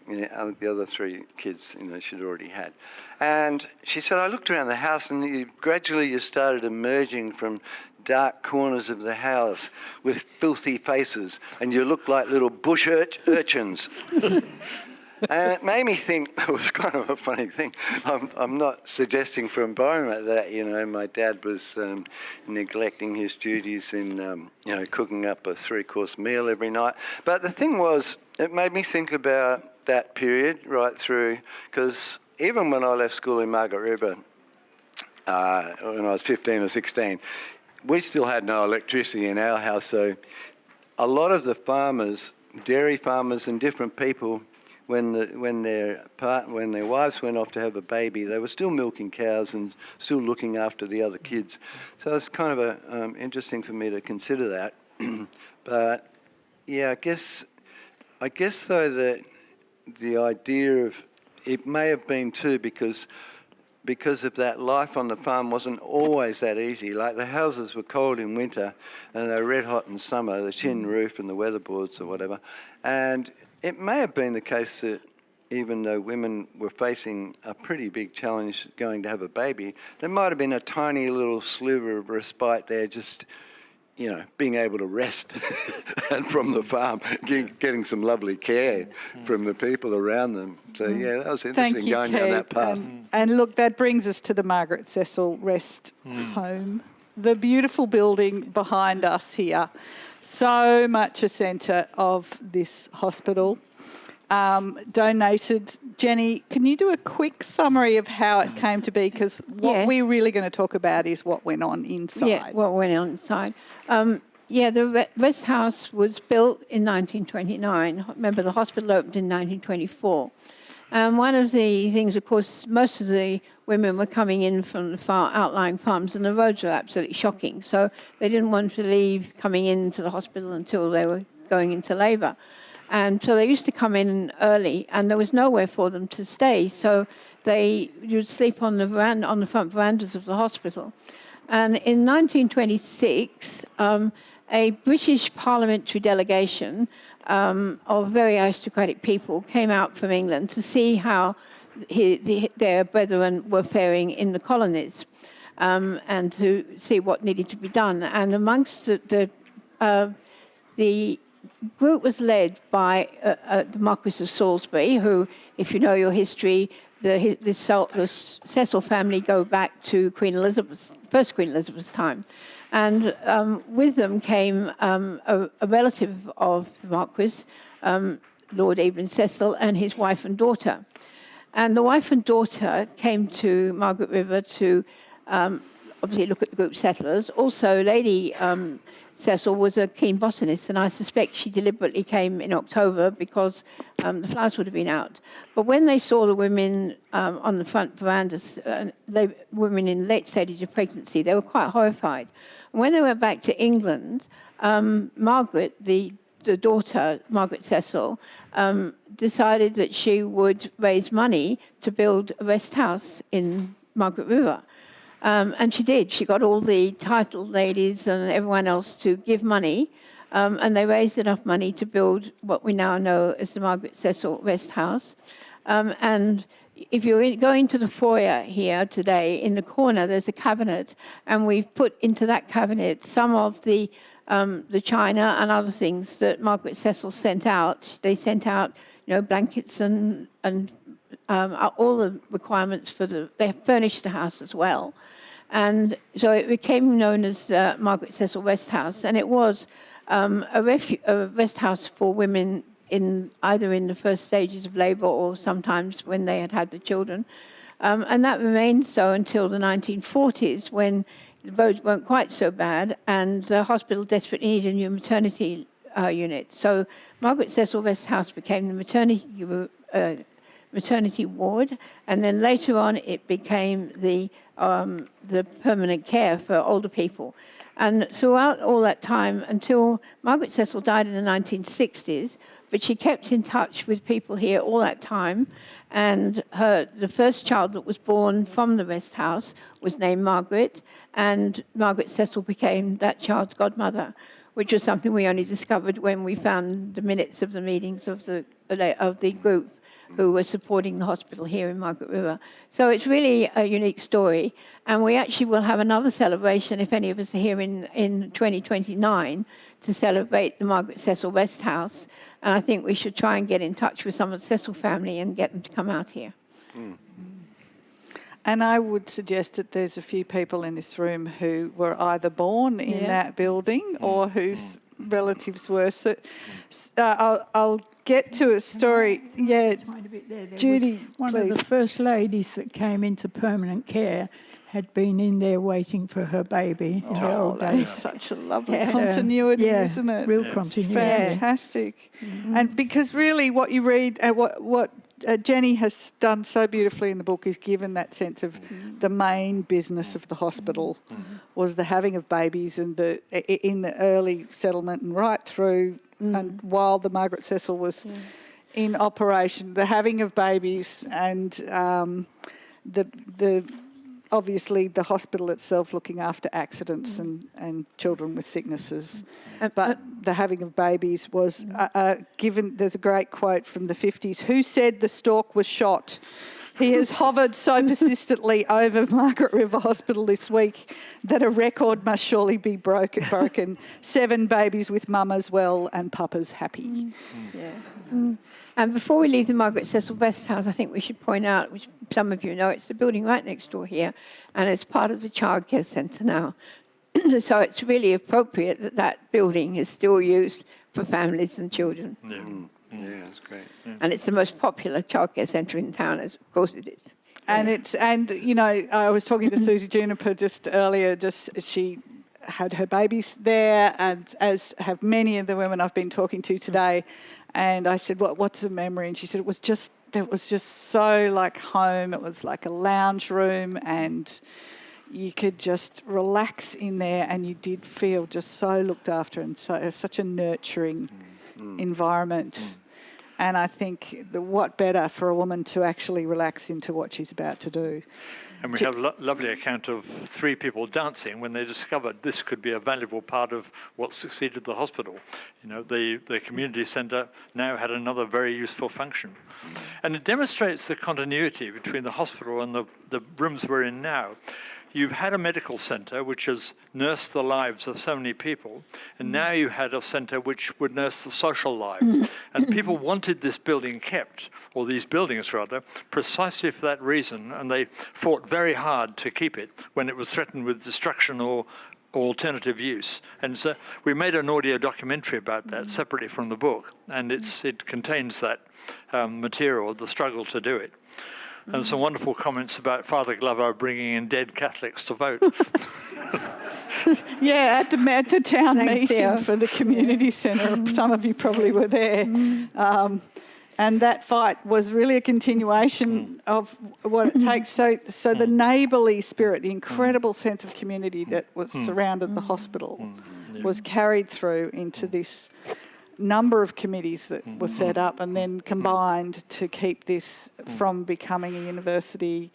The other 3 kids, she'd already had. And she said, I looked around the house and gradually you started emerging from dark corners of the house with filthy faces and you looked like little bush urchins. And it made me think, it was kind of a funny thing. I'm not suggesting for a moment that, my dad was neglecting his duties in, cooking up a 3-course meal every night. But the thing was, it made me think about that period right through, because even when I left school in Margaret River, when I was 15 or 16, we still had no electricity in our house. So a lot of the farmers, dairy farmers and different people, when their wives went off to have a baby, they were still milking cows and still looking after the other kids. So it's kind of interesting for me to consider that. But yeah, I guess though that the idea of it may have been too because of that life on the farm wasn't always that easy. Like the houses were cold in winter and they were red hot in summer, the tin roof and the weatherboards or whatever. And it may have been the case that even though women were facing a pretty big challenge going to have a baby, there might have been a tiny little sliver of respite there, just, being able to rest and from the farm, getting some lovely care from the people around them. So, yeah, that was interesting going down that path.
And look, that brings us to the Margaret Cecil Rest Home. The beautiful building behind us here, so much a centre of this hospital. Donated. Jenny, can you do a quick summary of how it came to be? Because what we're really going to talk about is what went on inside.
Yeah, what went on inside. The rest house was built in 1929. Remember, the hospital opened in 1924. And one of the things, of course, most of the women were coming in from the outlying farms, and the roads were absolutely shocking. So they didn't want to leave coming into the hospital until they were going into labour. And so they used to come in early, and there was nowhere for them to stay. So they would sleep on the veranda, on the front verandas of the hospital. And in 1926, a British parliamentary delegation of very aristocratic people came out from England to see how their brethren were faring in the colonies, and to see what needed to be done. And amongst the group was led by the Marquis of Salisbury, who, if you know your history, the Cecil family go back to first Queen Elizabeth's time. And with them came a relative of the Marquis, Lord Abram Cecil, and his wife and daughter. And the wife and daughter came to Margaret River to obviously look at the group settlers. Also, Lady Cecil was a keen botanist, and I suspect she deliberately came in October because the flowers would have been out. But when they saw the women on the front verandas, women in late stages of pregnancy, they were quite horrified. And when they went back to England, Margaret, the daughter, Margaret Cecil, decided that she would raise money to build a rest house in Margaret River. And she did. She got all the titled ladies and everyone else to give money, and they raised enough money to build what we now know as the Margaret Cecil Rest House. And if you're going to the foyer here today, in the corner there's a cabinet, and we've put into that cabinet some of the china and other things that Margaret Cecil sent out. They sent out, blankets and all the requirements they furnished the house as well. And so it became known as Margaret Cecil Rest House, and it was a rest house for women either in the first stages of labour or sometimes when they had the children. And that remained so until the 1940s, when the roads weren't quite so bad and the hospital desperately needed a new maternity unit. So Margaret Cecil Rest House became the maternity ward, and then later on it became the permanent care for older people. And throughout all that time, until Margaret Cecil died in the 1960s, but she kept in touch with people here all that time, and the first child that was born from the rest house was named Margaret, and Margaret Cecil became that child's godmother, which was something we only discovered when we found the minutes of the meetings of the group who were supporting the hospital here in Margaret River. So it's really a unique story, and we actually will have another celebration, if any of us are here in 2029, to celebrate the Margaret Cecil Rest House, and I think we should try and get in touch with some of the Cecil family and get them to come out here. Mm.
And I would suggest that there's a few people in this room who were either born in that building or whose relatives were. So I'll get to a story. Judy,
one
please.
of the first ladies that came into permanent care had been in there waiting for her baby in the old days.
That's such a lovely continuity, isn't it?
Real continuity.
Fantastic. Mm-hmm. And because really what you read, what Jenny has done so beautifully in the book is given that sense of the main business of the hospital was the having of babies, and in the early settlement and right through and while the Margaret Cecil was in operation, the having of babies and the obviously the hospital itself looking after accidents and children with sicknesses. But the having of babies was given, there's a great quote from the 50s, "Who said the stork was shot? He has hovered so persistently over Margaret River Hospital this week that a record must surely be broken. 7 babies with mum as well and papa's happy."
And before we leave the Margaret Cecil Rest House, I think we should point out, which some of you know, it's the building right next door here, and it's part of the childcare centre now. So it's really appropriate that that building is still used for families and children.
Yeah, that's great. Yeah.
And it's the most popular childcare centre in town, as of course it is.
And I was talking to Susie Juniper just earlier, she had her babies there, and as have many of the women I've been talking to today. And I said, what's a memory? And she said, it was just that was just so like home. It was like a lounge room, and you could just relax in there, and you did feel just so looked after, and so such a nurturing environment. And I think what better for a woman to actually relax into what she's about to do.
And we have a lovely account of 3 people dancing when they discovered this could be a valuable part of what succeeded the hospital. You know, the community centre now had another very useful function. And it demonstrates the continuity between the hospital and the rooms we're in now. You've had a medical centre which has nursed the lives of so many people, and now you had a centre which would nurse the social lives. And people wanted this building kept, or these buildings rather, precisely for that reason, and they fought very hard to keep it when it was threatened with destruction or alternative use. And so we made an audio documentary about that separately from the book, and it contains that material, the struggle to do it. And some wonderful comments about Father Glover bringing in dead Catholics to vote.
Yeah, at the town meeting for the community centre. Some of you probably were there. And that fight was really a continuation of what it takes. So the neighbourly spirit, the incredible sense of community that was surrounded the hospital was carried through into this number of committees that were set up and then combined to keep this from becoming a university,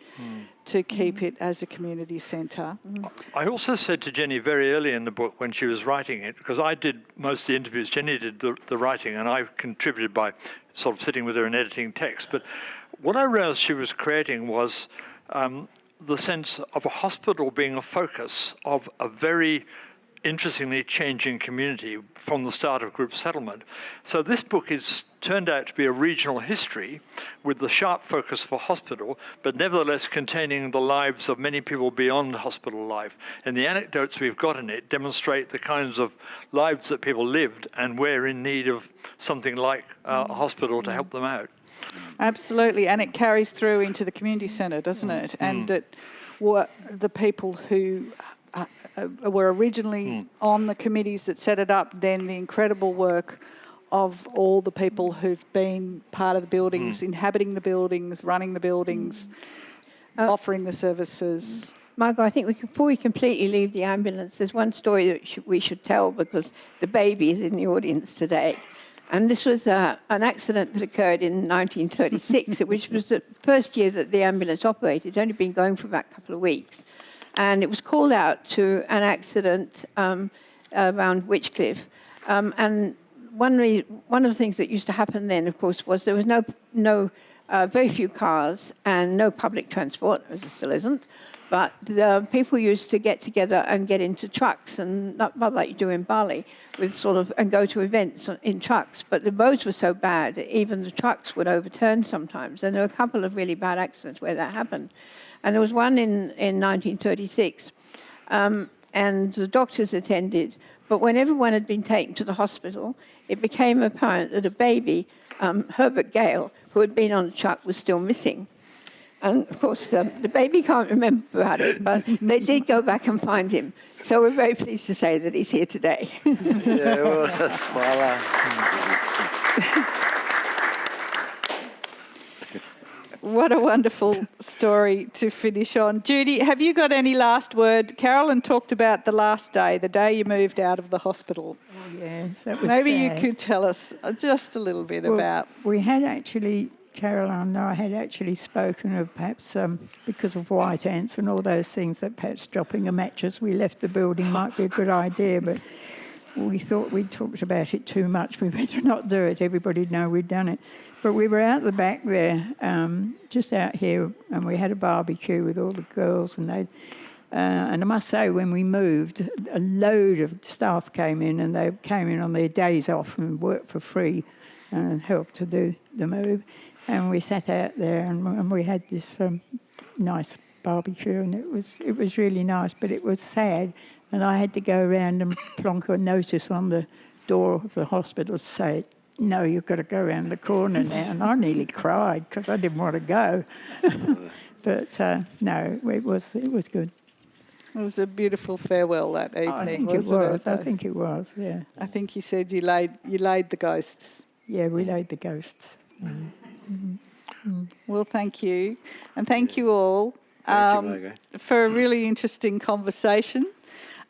to keep it as a community centre.
I also said to Jenny very early in the book when she was writing it, because I did most of the interviews, Jenny did the writing, and I contributed by sort of sitting with her and editing text. But what I realised she was creating was the sense of a hospital being a focus of a very interestingly changing community from the start of group settlement. So this book is turned out to be a regional history with the sharp focus for hospital, but nevertheless containing the lives of many people beyond hospital life. And the anecdotes we've got in it demonstrate the kinds of lives that people lived and were in need of something like a hospital to help them out.
Absolutely, and it carries through into the community centre, doesn't it? And that what the people who were originally on the committees that set it up, then the incredible work of all the people who've been part of the buildings, inhabiting the buildings, running the buildings, offering the services.
Margot, I think before we completely leave the ambulance, there's one story that we should tell because the baby is in the audience today. And this was an accident that occurred in 1936, which was the first year that the ambulance operated. It's only been going for about a couple of weeks. And it was called out to an accident around Witchcliffe. And one of the things that used to happen then, of course, was there was very few cars and no public transport, as there still isn't. But the people used to get together and get into trucks, and not like you do in Bali, and go to events in trucks. But the roads were so bad, even the trucks would overturn sometimes. And there were a couple of really bad accidents where that happened. And there was one in 1936, and the doctors attended. But when everyone had been taken to the hospital, it became apparent that a baby, Herbert Gale, who had been on the truck, was still missing. And, of course, the baby can't remember about it, but they did go back and find him. So we're very pleased to say that he's here today.
Yeah, well, that's voila.
What a wonderful story to finish on. Judy, have you got any last word? Karolyn talked about the last day, the day you moved out of the hospital.
Oh, yes, that was
Maybe
sad.
you could tell us just a little bit about...
We had actually, Karolyn and I had actually spoken of perhaps because of white ants and all those things that perhaps dropping a mattress we left the building might be a good idea, but we thought we'd talked about it too much. We better not do it. Everybody'd know we'd done it. But we were out the back there, just out here, and we had a barbecue with all the girls, and and I must say, when we moved, a load of staff came in, and they came in on their days off and worked for free and helped to do the move. And we sat out there, and we had this nice barbecue, and it was really nice, but it was sad. And I had to go around and plonk a notice on the door of the hospital to say, no, you've got to go around the corner now. And I nearly cried because I didn't want to go. But no, it was good.
It was a beautiful farewell that evening,
I think it was, yeah.
I think you said you laid the ghosts.
Yeah, we laid the ghosts. Mm-hmm.
Well, thank you. And thank you all
Thank you, Margot.
for a really interesting conversation.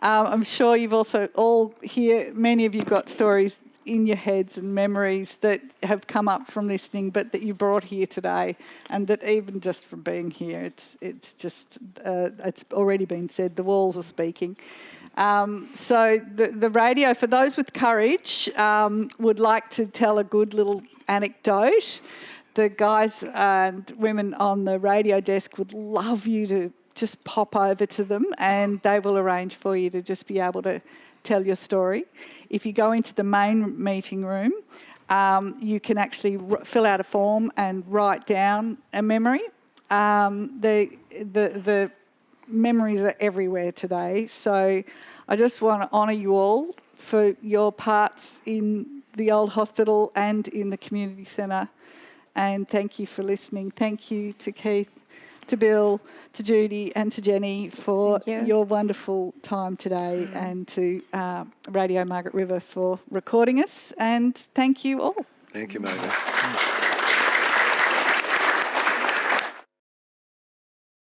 I'm sure you've also all here, many of you got stories in your heads and memories that have come up from listening, but that you brought here today, and that even just from being here, it's just, it's already been said, the walls are speaking. So the radio, for those with courage, would like to tell a good little anecdote. The guys and women on the radio desk would love you to just pop over to them, and they will arrange for you to just be able to tell your story. If you go into the main meeting room, you can actually fill out a form and write down a memory. The memories are everywhere today, so I just want to honour you all for your parts in the old hospital and in the community centre, and thank you for listening. Thank you to Keith, to Bill, to Judy and to Jenny for your wonderful time today, and to Radio Margaret River for recording us, and thank you all.
Thank you, Margot.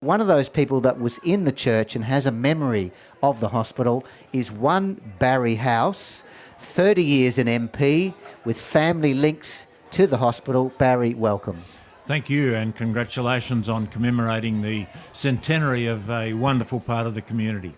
One of those people that was in the church and has a memory of the hospital is one Barry House, 30 years in MP with family links to the hospital. Barry, welcome.
Thank you, and congratulations on commemorating the centenary of a wonderful part of the community.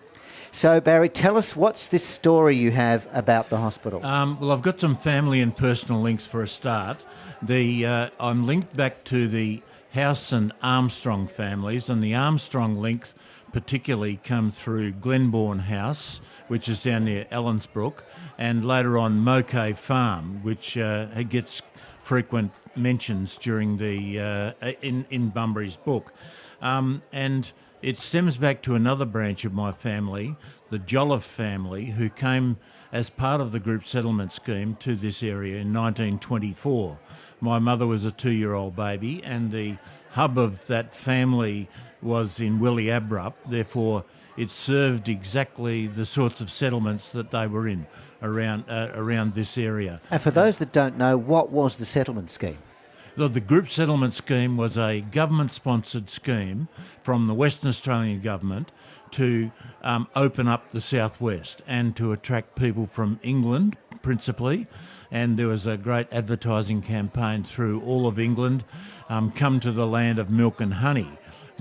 So, Barry, tell us, what's this story you have about the hospital?
Well, I've got some family and personal links for a start. I'm linked back to the House and Armstrong families, and the Armstrong links particularly come through Glenbourne House, which is down near Allensbrook, and later on Mokay Farm, which gets frequent mentions during the in Bunbury's book, and it stems back to another branch of my family, the Jolliffe family, who came as part of the group settlement scheme to this area in 1924. My mother was a 2-year-old baby, and the hub of that family was in Willie Abrup. Therefore, it served exactly the sorts of settlements that they were in around this area.
And for those that don't know, what was the settlement scheme?
The group settlement scheme was a government-sponsored scheme from the Western Australian government to open up the southwest and to attract people from England principally. And there was a great advertising campaign through all of England, come to the land of milk and honey.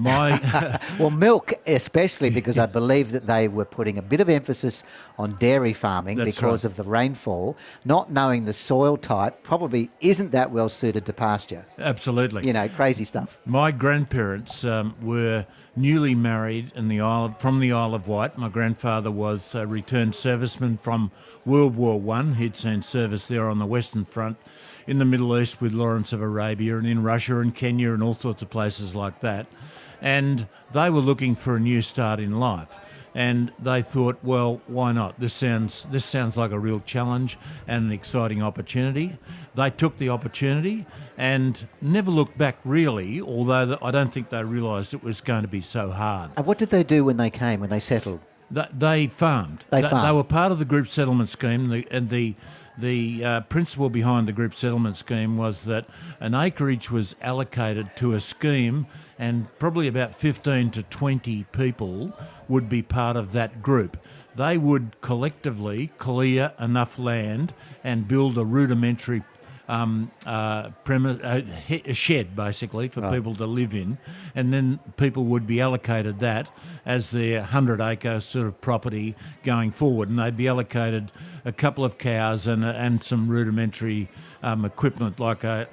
Well, milk especially, because I believe that they were putting a bit of emphasis on dairy farming. That's because right. of the rainfall. Not knowing the soil type probably isn't that well suited to pasture.
Absolutely.
You know, crazy stuff.
My grandparents were newly married from the Isle of Wight. My grandfather was a returned serviceman from World War I. He'd seen service there on the Western Front, in the Middle East with Lawrence of Arabia, and in Russia and Kenya and all sorts of places like that. And they were looking for a new start in life. And they thought, well, why not? This sounds like a real challenge and an exciting opportunity. They took the opportunity and never looked back really, although I don't think they realised it was going to be so hard.
And what did they do when they came, when they settled?
They farmed. They were part of the group settlement scheme, the principle behind the group settlement scheme was that an acreage was allocated to a scheme, and probably about 15 to 20 people would be part of that group. They would collectively clear enough land and build a rudimentary a shed, basically, for people to live in, and then people would be allocated that as their 100-acre sort of property going forward, and they'd be allocated a couple of cows and some rudimentary equipment like a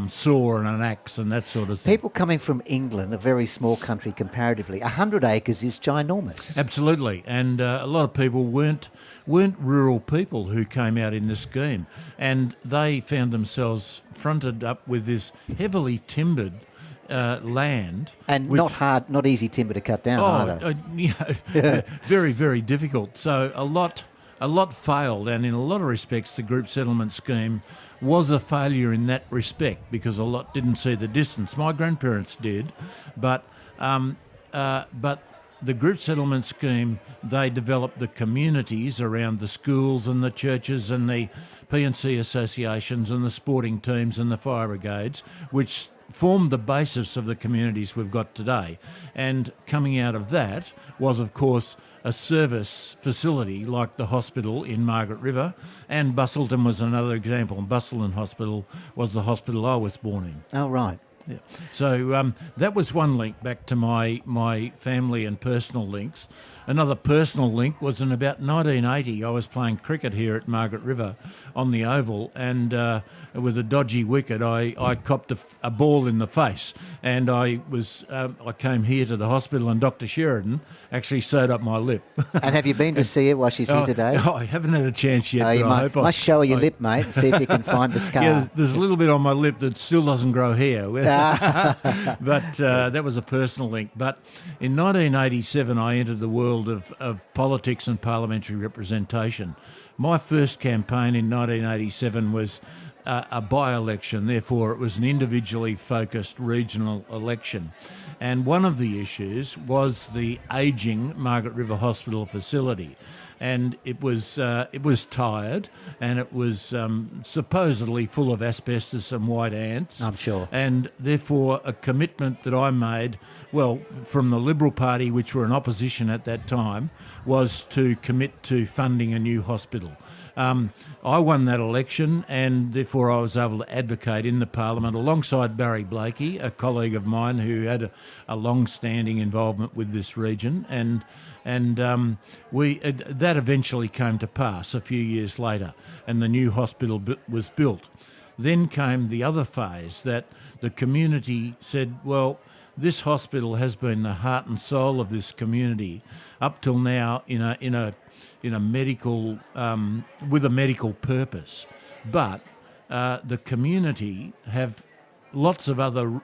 saw and an axe and that sort of thing.
People coming from England, a very small country comparatively, 100 acres is ginormous.
Absolutely, and a lot of people weren't rural people who came out in this scheme, and they found themselves fronted up with this heavily timbered land,
and not easy timber to cut down either.
Very, very difficult. So a lot failed, and in a lot of respects, the group settlement scheme was a failure in that respect because a lot didn't see the distance. My grandparents did, but the group settlement scheme, they developed the communities around the schools and the churches and the P&C associations and the sporting teams and the fire brigades, which formed the basis of the communities we've got today. And coming out of that was, of course, a service facility like the hospital in Margaret River, and Bustleton was another example. And Bustleton Hospital was the hospital I was born in.
Oh, right.
Yeah. So that was one link back to my family and personal links. Another personal link was in about 1980. I was playing cricket here at Margaret River on the oval, and with a dodgy wicket, I copped a ball in the face, and I came here to the hospital, and Dr. Sheridan actually sewed up my lip.
And have you been to see her while she's here today?
Oh, I haven't had a chance yet.
You must show her your lip, mate, and see if you can find the scar.
Yeah, there's a little bit on my lip that still doesn't grow hair. But that was a personal link. But in 1987, I entered the world of politics and parliamentary representation. My first campaign in 1987 was a by-election, therefore it was an individually focused regional election. And one of the issues was the ageing Margaret River Hospital facility. And it was tired, and it was supposedly full of asbestos and white ants.
I'm sure.
And therefore a commitment that I made, well, from the Liberal Party, which were in opposition at that time, was to commit to funding a new hospital. I won that election, and therefore I was able to advocate in the Parliament alongside Barry Blakey, a colleague of mine who had a long-standing involvement with this region, and that eventually came to pass a few years later, and the new hospital was built. Then came the other phase that the community said, well, this hospital has been the heart and soul of this community up till now in a medical with a medical purpose, but the community have lots of other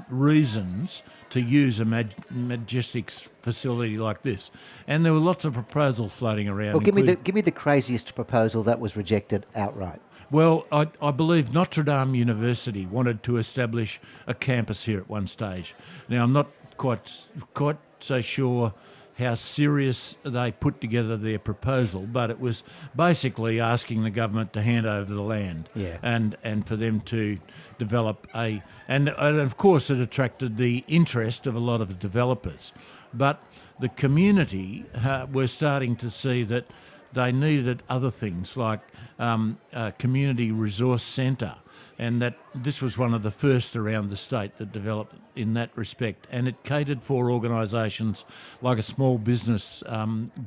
reasons to use a majestic facility like this, and there were lots of proposals floating around.
Well, give me the craziest proposal that was rejected outright.
Well, I believe Notre Dame University wanted to establish a campus here at one stage. Now, I'm not quite so sure how serious they put together their proposal, but it was basically asking the government to hand over the land, and for them to develop and of course it attracted the interest of a lot of the developers. But the community were starting to see that they needed other things like a community resource centre, and that this was one of the first around the state that developed in that respect, and it catered for organisations like a small business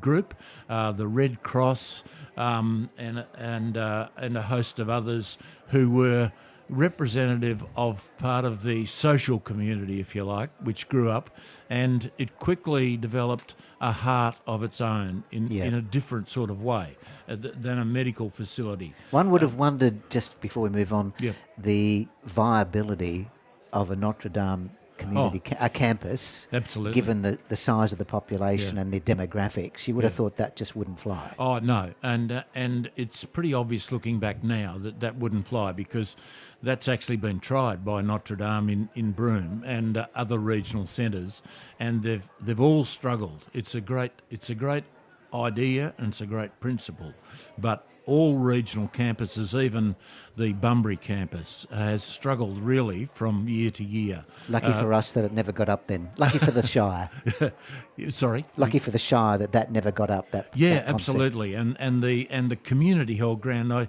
group, the Red Cross, and a host of others who were representative of part of the social community, if you like, which grew up, and it quickly developed a heart of its own in a different sort of way than a medical facility.
One would have wondered, just before we move on, the viability of a Notre Dame community campus,
absolutely,
given the size of the population and the demographics. You would have thought that just wouldn't fly.
Oh, no, and it's pretty obvious looking back now that wouldn't fly, because that's actually been tried by Notre Dame in Broome and other regional centres, and they've all struggled. It's a great idea and it's a great principle, but all regional campuses, even the Bunbury campus, has struggled really from year to year.
Lucky for us that it never got up then. Lucky for the Shire.
Sorry?
Lucky for the Shire that never got up, that concept.
Absolutely. And the community held ground. I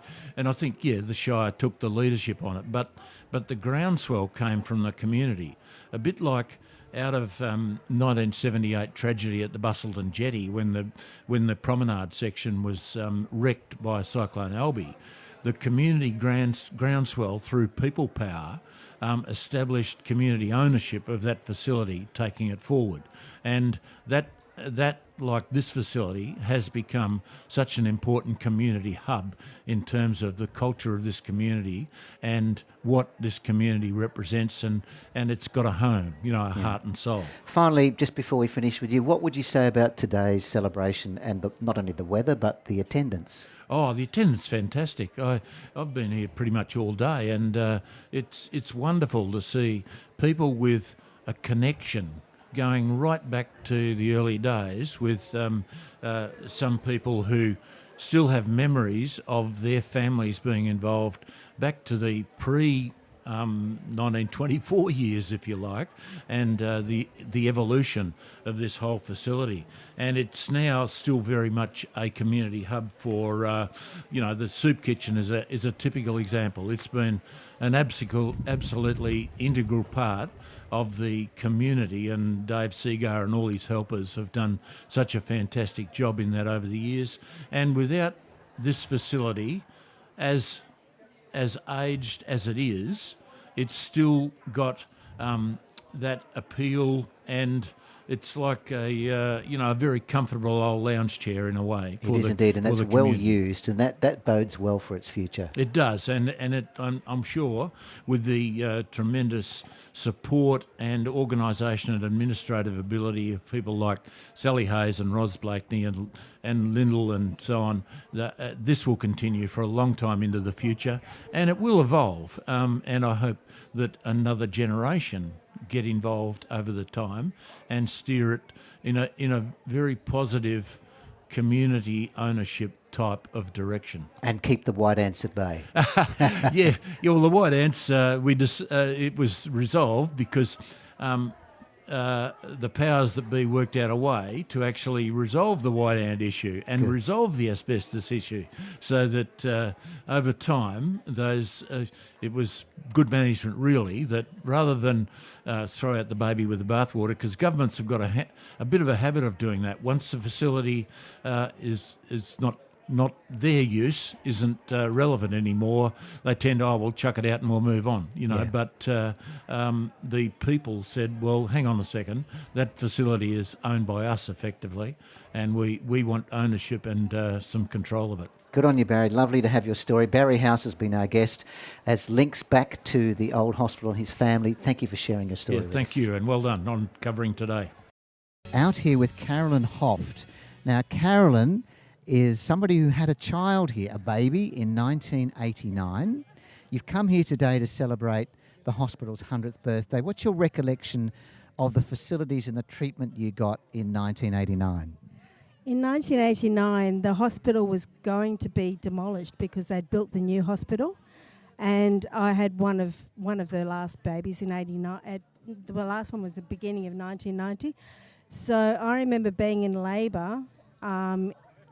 think, the Shire took the leadership on it, but the groundswell came from the community. A bit like out of 1978 tragedy at the Bustleton Jetty when the promenade section was wrecked by Cyclone Alby, the community groundswell through people power established community ownership of that facility, taking it forward, and that like this facility has become such an important community hub in terms of the culture of this community and what this community represents, and it's got a home, a heart and soul.
Finally, just before we finish with you, what would you say about today's celebration and not only the weather but the attendance?
Oh, the attendance fantastic. I've been here pretty much all day, and it's wonderful to see people with a connection going right back to the early days with some people who still have memories of their families being involved back to the 1924 years, if you like, and the evolution of this whole facility. And it's now still very much a community hub for, the soup kitchen is a typical example. It's been an absolutely integral part of the community, and Dave Segar and all his helpers have done such a fantastic job in that over the years. And without this facility, as aged as it is, it's still got that appeal, and it's like a very comfortable old lounge chair in a way.
It is indeed, and it's well used, and that bodes well for its future.
It does, and I'm sure with the tremendous support and organisation and administrative ability of people like Sally Hayes and Ros Blakeney and Lyndall and so on, this will continue for a long time into the future, and it will evolve. And I hope that another generation get involved over the time and steer it in a very positive community ownership type of direction.
And keep the white ants at bay.
Yeah, well, the white ants, it was resolved because the powers that be worked out a way to actually resolve the white ant issue and resolve the asbestos issue, so that over time it was good management really, that rather than throw out the baby with the bathwater, because governments have got a bit of a habit of doing that. Once the facility is not their use, isn't relevant anymore, they tend to, we'll chuck it out and we'll move on, Yeah. But the people said, well, hang on a second, that facility is owned by us effectively, and we want ownership and some control of it.
Good on you, Barry. Lovely to have your story. Barry House has been our guest as links back to the old hospital and his family. Thank you for sharing your story with us.
Thank you, and well done on covering today.
Out here with Karolyn Hoft. Now, Karolyn is somebody who had a child here, a baby, in 1989. You've come here today to celebrate the hospital's 100th birthday. What's your recollection of the facilities and the treatment you got in 1989?
In 1989, the hospital was going to be demolished because they'd built the new hospital, and I had one of the last babies in 89. The last one was the beginning of 1990. So I remember being in labour,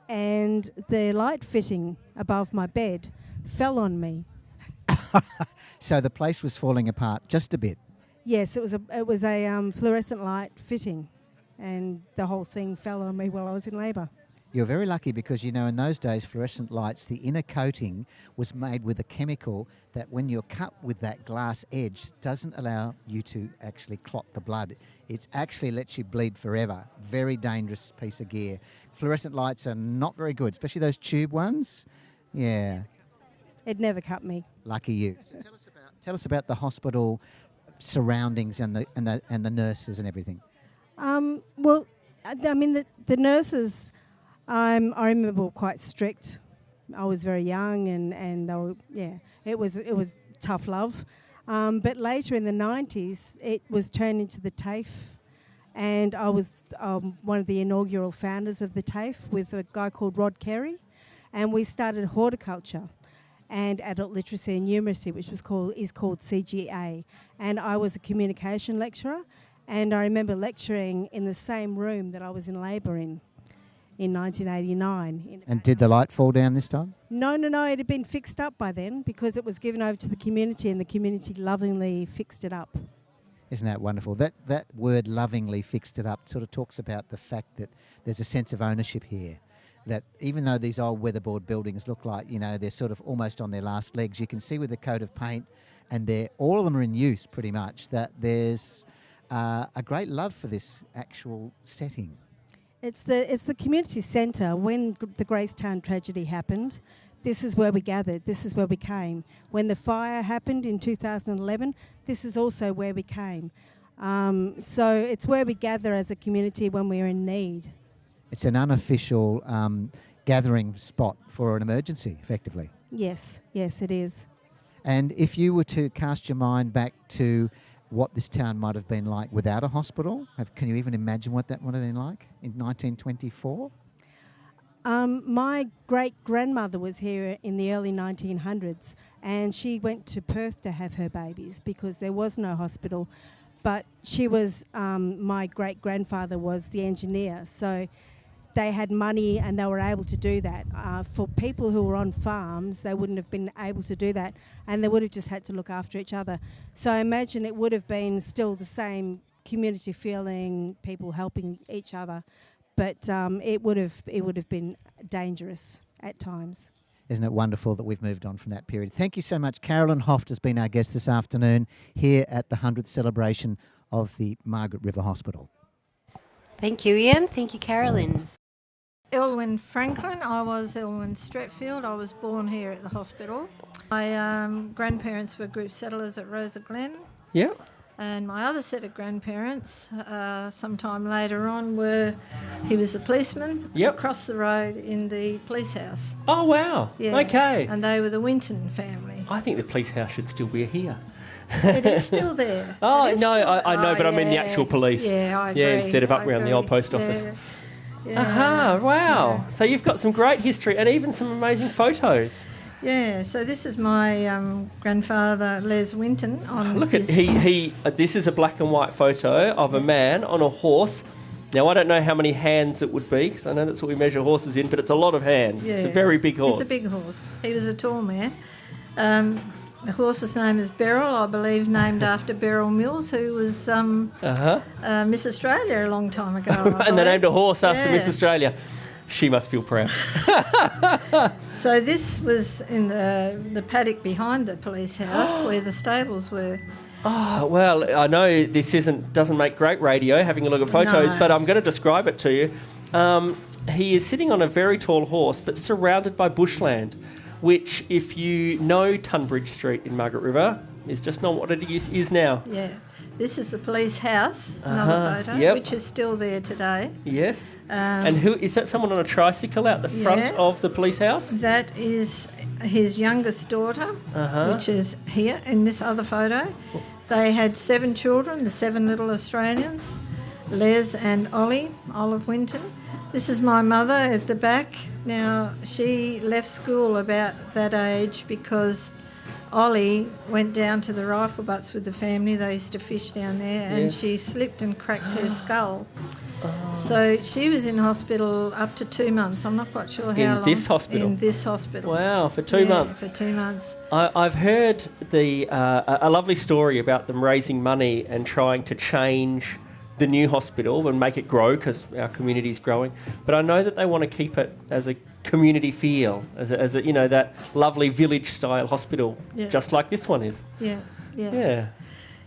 and the light fitting above my bed fell on me.
So the place was falling apart just a bit.
Yes, it was a fluorescent light fitting, and the whole thing fell on me while I was in labour.
You're very lucky because, in those days, fluorescent lights, the inner coating was made with a chemical that when you're cut with that glass edge, doesn't allow you to actually clot the blood. It actually lets you bleed forever. Very dangerous piece of gear. Fluorescent lights are not very good, especially those tube ones. Yeah.
It never cut me.
Lucky you. So tell us about the hospital surroundings and the nurses and everything.
Well, I mean, the nurses, I remember were quite strict. I was very young, and it was tough love. But later in the 90s, it was turned into the TAFE, and I was one of the inaugural founders of the TAFE with a guy called Rod Carey, and we started horticulture and adult literacy and numeracy, which is called CGA. And I was a communication lecturer, and I remember lecturing in the same room that I was in labour in 1989.
And did the light fall down this time?
No, it had been fixed up by then because it was given over to the community, and the community lovingly fixed it up.
Isn't that wonderful? That word lovingly fixed it up sort of talks about the fact that there's a sense of ownership here. That even though these old weatherboard buildings look like, they're sort of almost on their last legs, you can see with the coat of paint, and all of them are in use pretty much, that there's a great love for this actual setting.
It's the community centre. When the Gracetown tragedy happened, this is where we gathered, this is where we came. When the fire happened in 2011, this is also where we came. So it's where we gather as a community when we're in need.
It's an unofficial gathering spot for an emergency, effectively.
Yes, it is.
And if you were to cast your mind back to what this town might have been like without a hospital, can you even imagine what that would have been like in 1924?
My great-grandmother was here in the early 1900s, and she went to Perth to have her babies because there was no hospital. But she was, my great-grandfather was the engineer, so they had money and they were able to do that. For people who were on farms, they wouldn't have been able to do that, and they would have just had to look after each other. So I imagine it would have been still the same community feeling, people helping each other, but it would have been dangerous at times.
Isn't it wonderful that we've moved on from that period? Thank you so much. Karolyn Hoft has been our guest this afternoon here at the 100th celebration of the Margaret River Hospital.
Thank you, Ian. Thank you, Karolyn.
Elwyn Franklin. I was Elwyn Stretfield. I was born here at the hospital. My grandparents were group settlers at Rosa Glen.
Yep.
And my other set of grandparents, sometime later on, he was a policeman across the road in the police house.
Oh, wow.
Yeah.
Okay.
And they were the Winton family.
I think the police house should still be here.
It is still there.
I know, but I mean the actual police.
Yeah, I agree.
Yeah, instead of up around the old post office.
Yeah.
Aha, wow.
Yeah.
So you've got some great history and even some amazing photos.
Yeah, so this is my grandfather, Les Winton.
Look at this is a black and white photo of a man on a horse. Now, I don't know how many hands it would be, because I know that's what we measure horses in, but it's a lot of hands. Yeah. It's a very big horse.
It's a big horse. He was a tall man. The horse's name is Beryl, I believe, named after Beryl Mills, who was Miss Australia a long time ago.
And they named a horse after Miss Australia. She must feel proud.
So this was in the paddock behind the police house where the stables were.
Oh, well, I know this doesn't make great radio, having a look at photos, but I'm going to describe it to you. He is sitting on a very tall horse, but surrounded by bushland, which, if you know Tunbridge Street in Margaret River, is just not what it is now.
Yeah. This is the police house, another photo, which is still there today.
Yes. And who is that? Someone on a tricycle out the front of the police house?
That is his youngest daughter, which is here in this other photo. They had 7 children, the 7 little Australians, Les and Olive Winton. This is my mother at the back. Now, she left school about that age because Ollie went down to the rifle butts with the family. They used to fish down there, and she slipped and cracked her skull. So she was in hospital up to 2 months. I'm not quite sure how long.
In this hospital?
In this hospital.
Wow, for 2 months.
For 2 months.
I've heard a lovely story about them raising money and trying to change the new hospital and make it grow because our community is growing. But I know that they want to keep it as a community feel, as a that lovely village-style hospital, just like this one is.
Yeah,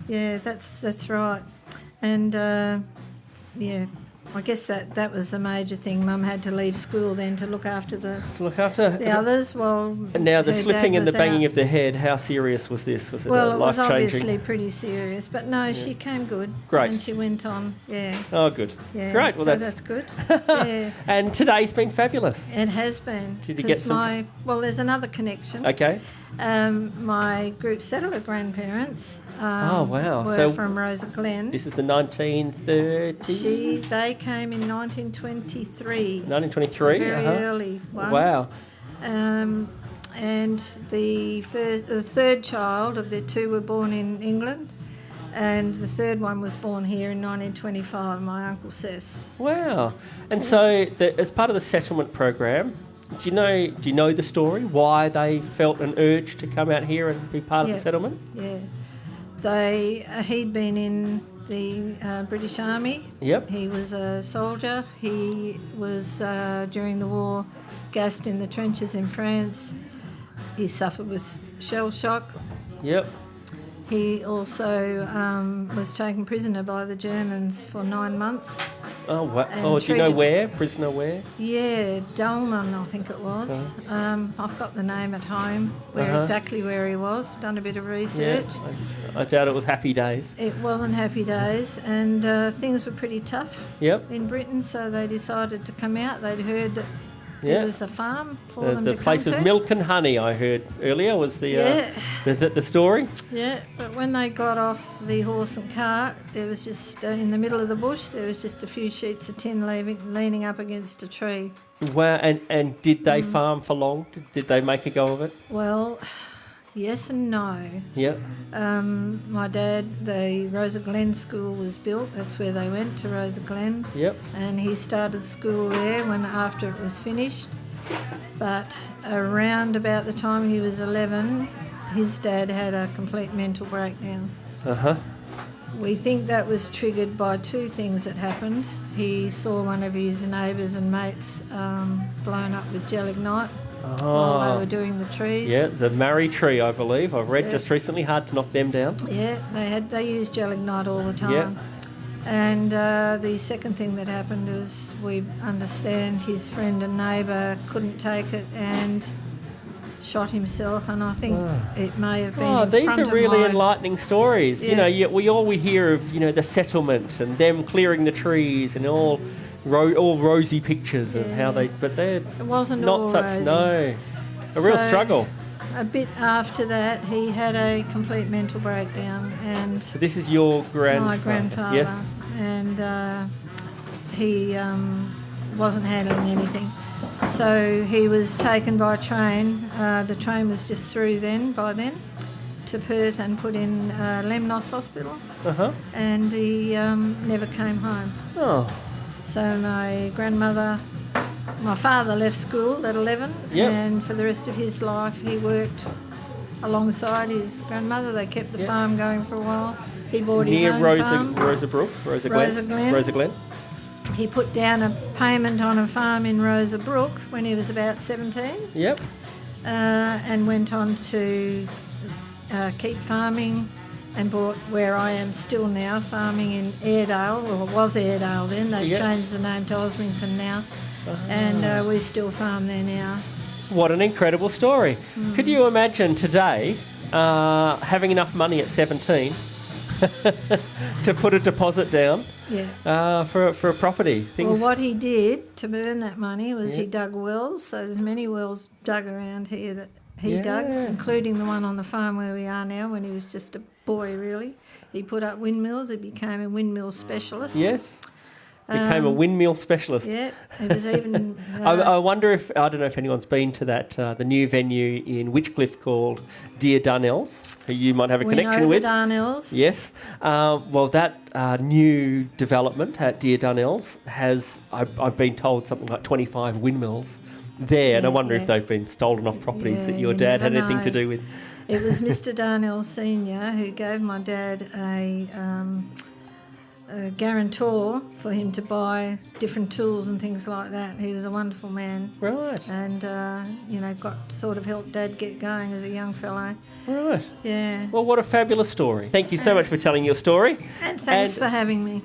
that's right. And I guess that was the major thing. Mum had to leave school then to look after the others. Well,
now the slipping and the banging of the head. How serious was this? Was it
well,
life-changing?
It was obviously pretty serious, but no, she came good.
Great.
And she went on. Yeah.
Oh, good.
Yeah.
Great. Well,
so that's good. Yeah.
And today's been fabulous.
It has been.
Did you get some?
Well, there's another connection.
Okay.
My group settler grandparents.
Were
from Rosa Glen.
This is the 1930s?
They came in 1923.
1923?
Very early ones.
Wow.
And the third child of their 2 were born in England, and the third one was born here in 1925, my Uncle Sess.
Wow. And so as part of the settlement program, do you know the story, why they felt an urge to come out here and be part of the settlement?
Yeah. He'd been in the British Army.
Yep.
He was a soldier. He was, during the war, gassed in the trenches in France. He suffered with shell shock.
Yep.
He also was taken prisoner by the Germans for 9 months.
Oh, wow. Oh, do you know where? Prisoner where?
Yeah, Dolman, I think it was. I've got the name at home, exactly where he was. Done a bit of research.
Yeah, I doubt it was happy days.
It wasn't happy days, and things were pretty tough in Britain, so they decided to come out. They'd heard that There was a farm for them
the
to
place
come
of
to.
milk and honey, I heard earlier, was the story.
Yeah, but when they got off the horse and cart, there was just, in the middle of the bush, there was just a few sheets of tin leaning up against a tree.
Wow, and did they farm for long? Did they make a go of it?
Well, yes and no.
Yep.
My dad, the Rosa Glen School was built. That's where they went, to Rosa Glen.
Yep.
And he started school there after it was finished. But around about the time he was 11, his dad had a complete mental breakdown.
Uh-huh.
We think that was triggered by two things that happened. He saw one of his neighbours and mates blown up with gelignite while they were doing the trees.
Yeah, the Murray tree, I believe. I've read just recently, hard to knock them down.
Yeah, they used gelignite all the time.
Yeah.
And the second thing that happened was, we understand his friend and neighbour couldn't take it and shot himself, and I think it may have been in
these
front
are
of
really
my...
enlightening stories.
Yeah.
We hear of, the settlement and them clearing the trees and all rosy pictures of how they... But they're
It wasn't
not
all
such...
rosy.
No. A real struggle.
A bit after that, he had a complete mental breakdown, and...
So this is your grandfather?
My grandfather.
Yes.
And he wasn't handling anything. So he was taken by train. The train was just through by then, to Perth, and put in Lemnos Hospital.
Uh-huh.
And he never came home.
Oh.
So my father left school at 11, and for the rest of his life he worked alongside his grandmother. They kept the farm going for a while. He bought his own farm.
Rosa Glen.
He put down a payment on a farm in Rosa Brook when he was about 17.
Yep.
And went on to keep farming, and bought where I am still now, farming in Airedale. Well, it was Airedale then. They've changed the name to Osmington now. And we still farm there now.
What an incredible story. Could you imagine today having enough money at 17 to put a deposit down for a property?
Well, what he did to earn that money was he dug wells. So there's many wells dug around here that he dug, including the one on the farm where we are now, when he was just a boy, really. He put up windmills. He became a windmill specialist.
Yes. Became a windmill specialist.
Yeah, it was even...
I wonder if... I don't know if anyone's been to that, the new venue in Witchcliffe called Dear Darnells, who you might have a connection with.
We know the Darnells.
Yes. Well, that new development at Dear Darnells has, I've been told, something like 25 windmills there, and I wonder if they've been stolen off properties that your dad had anything to do with.
It was Mr. Darnell Senior who gave my dad a guarantor for him to buy different tools and things like that. He was a wonderful man.
Right.
And, sort of helped Dad get going as a young fellow.
Right.
Yeah.
Well, what a fabulous story. Thank you so much for telling your story.
And thanks for having me.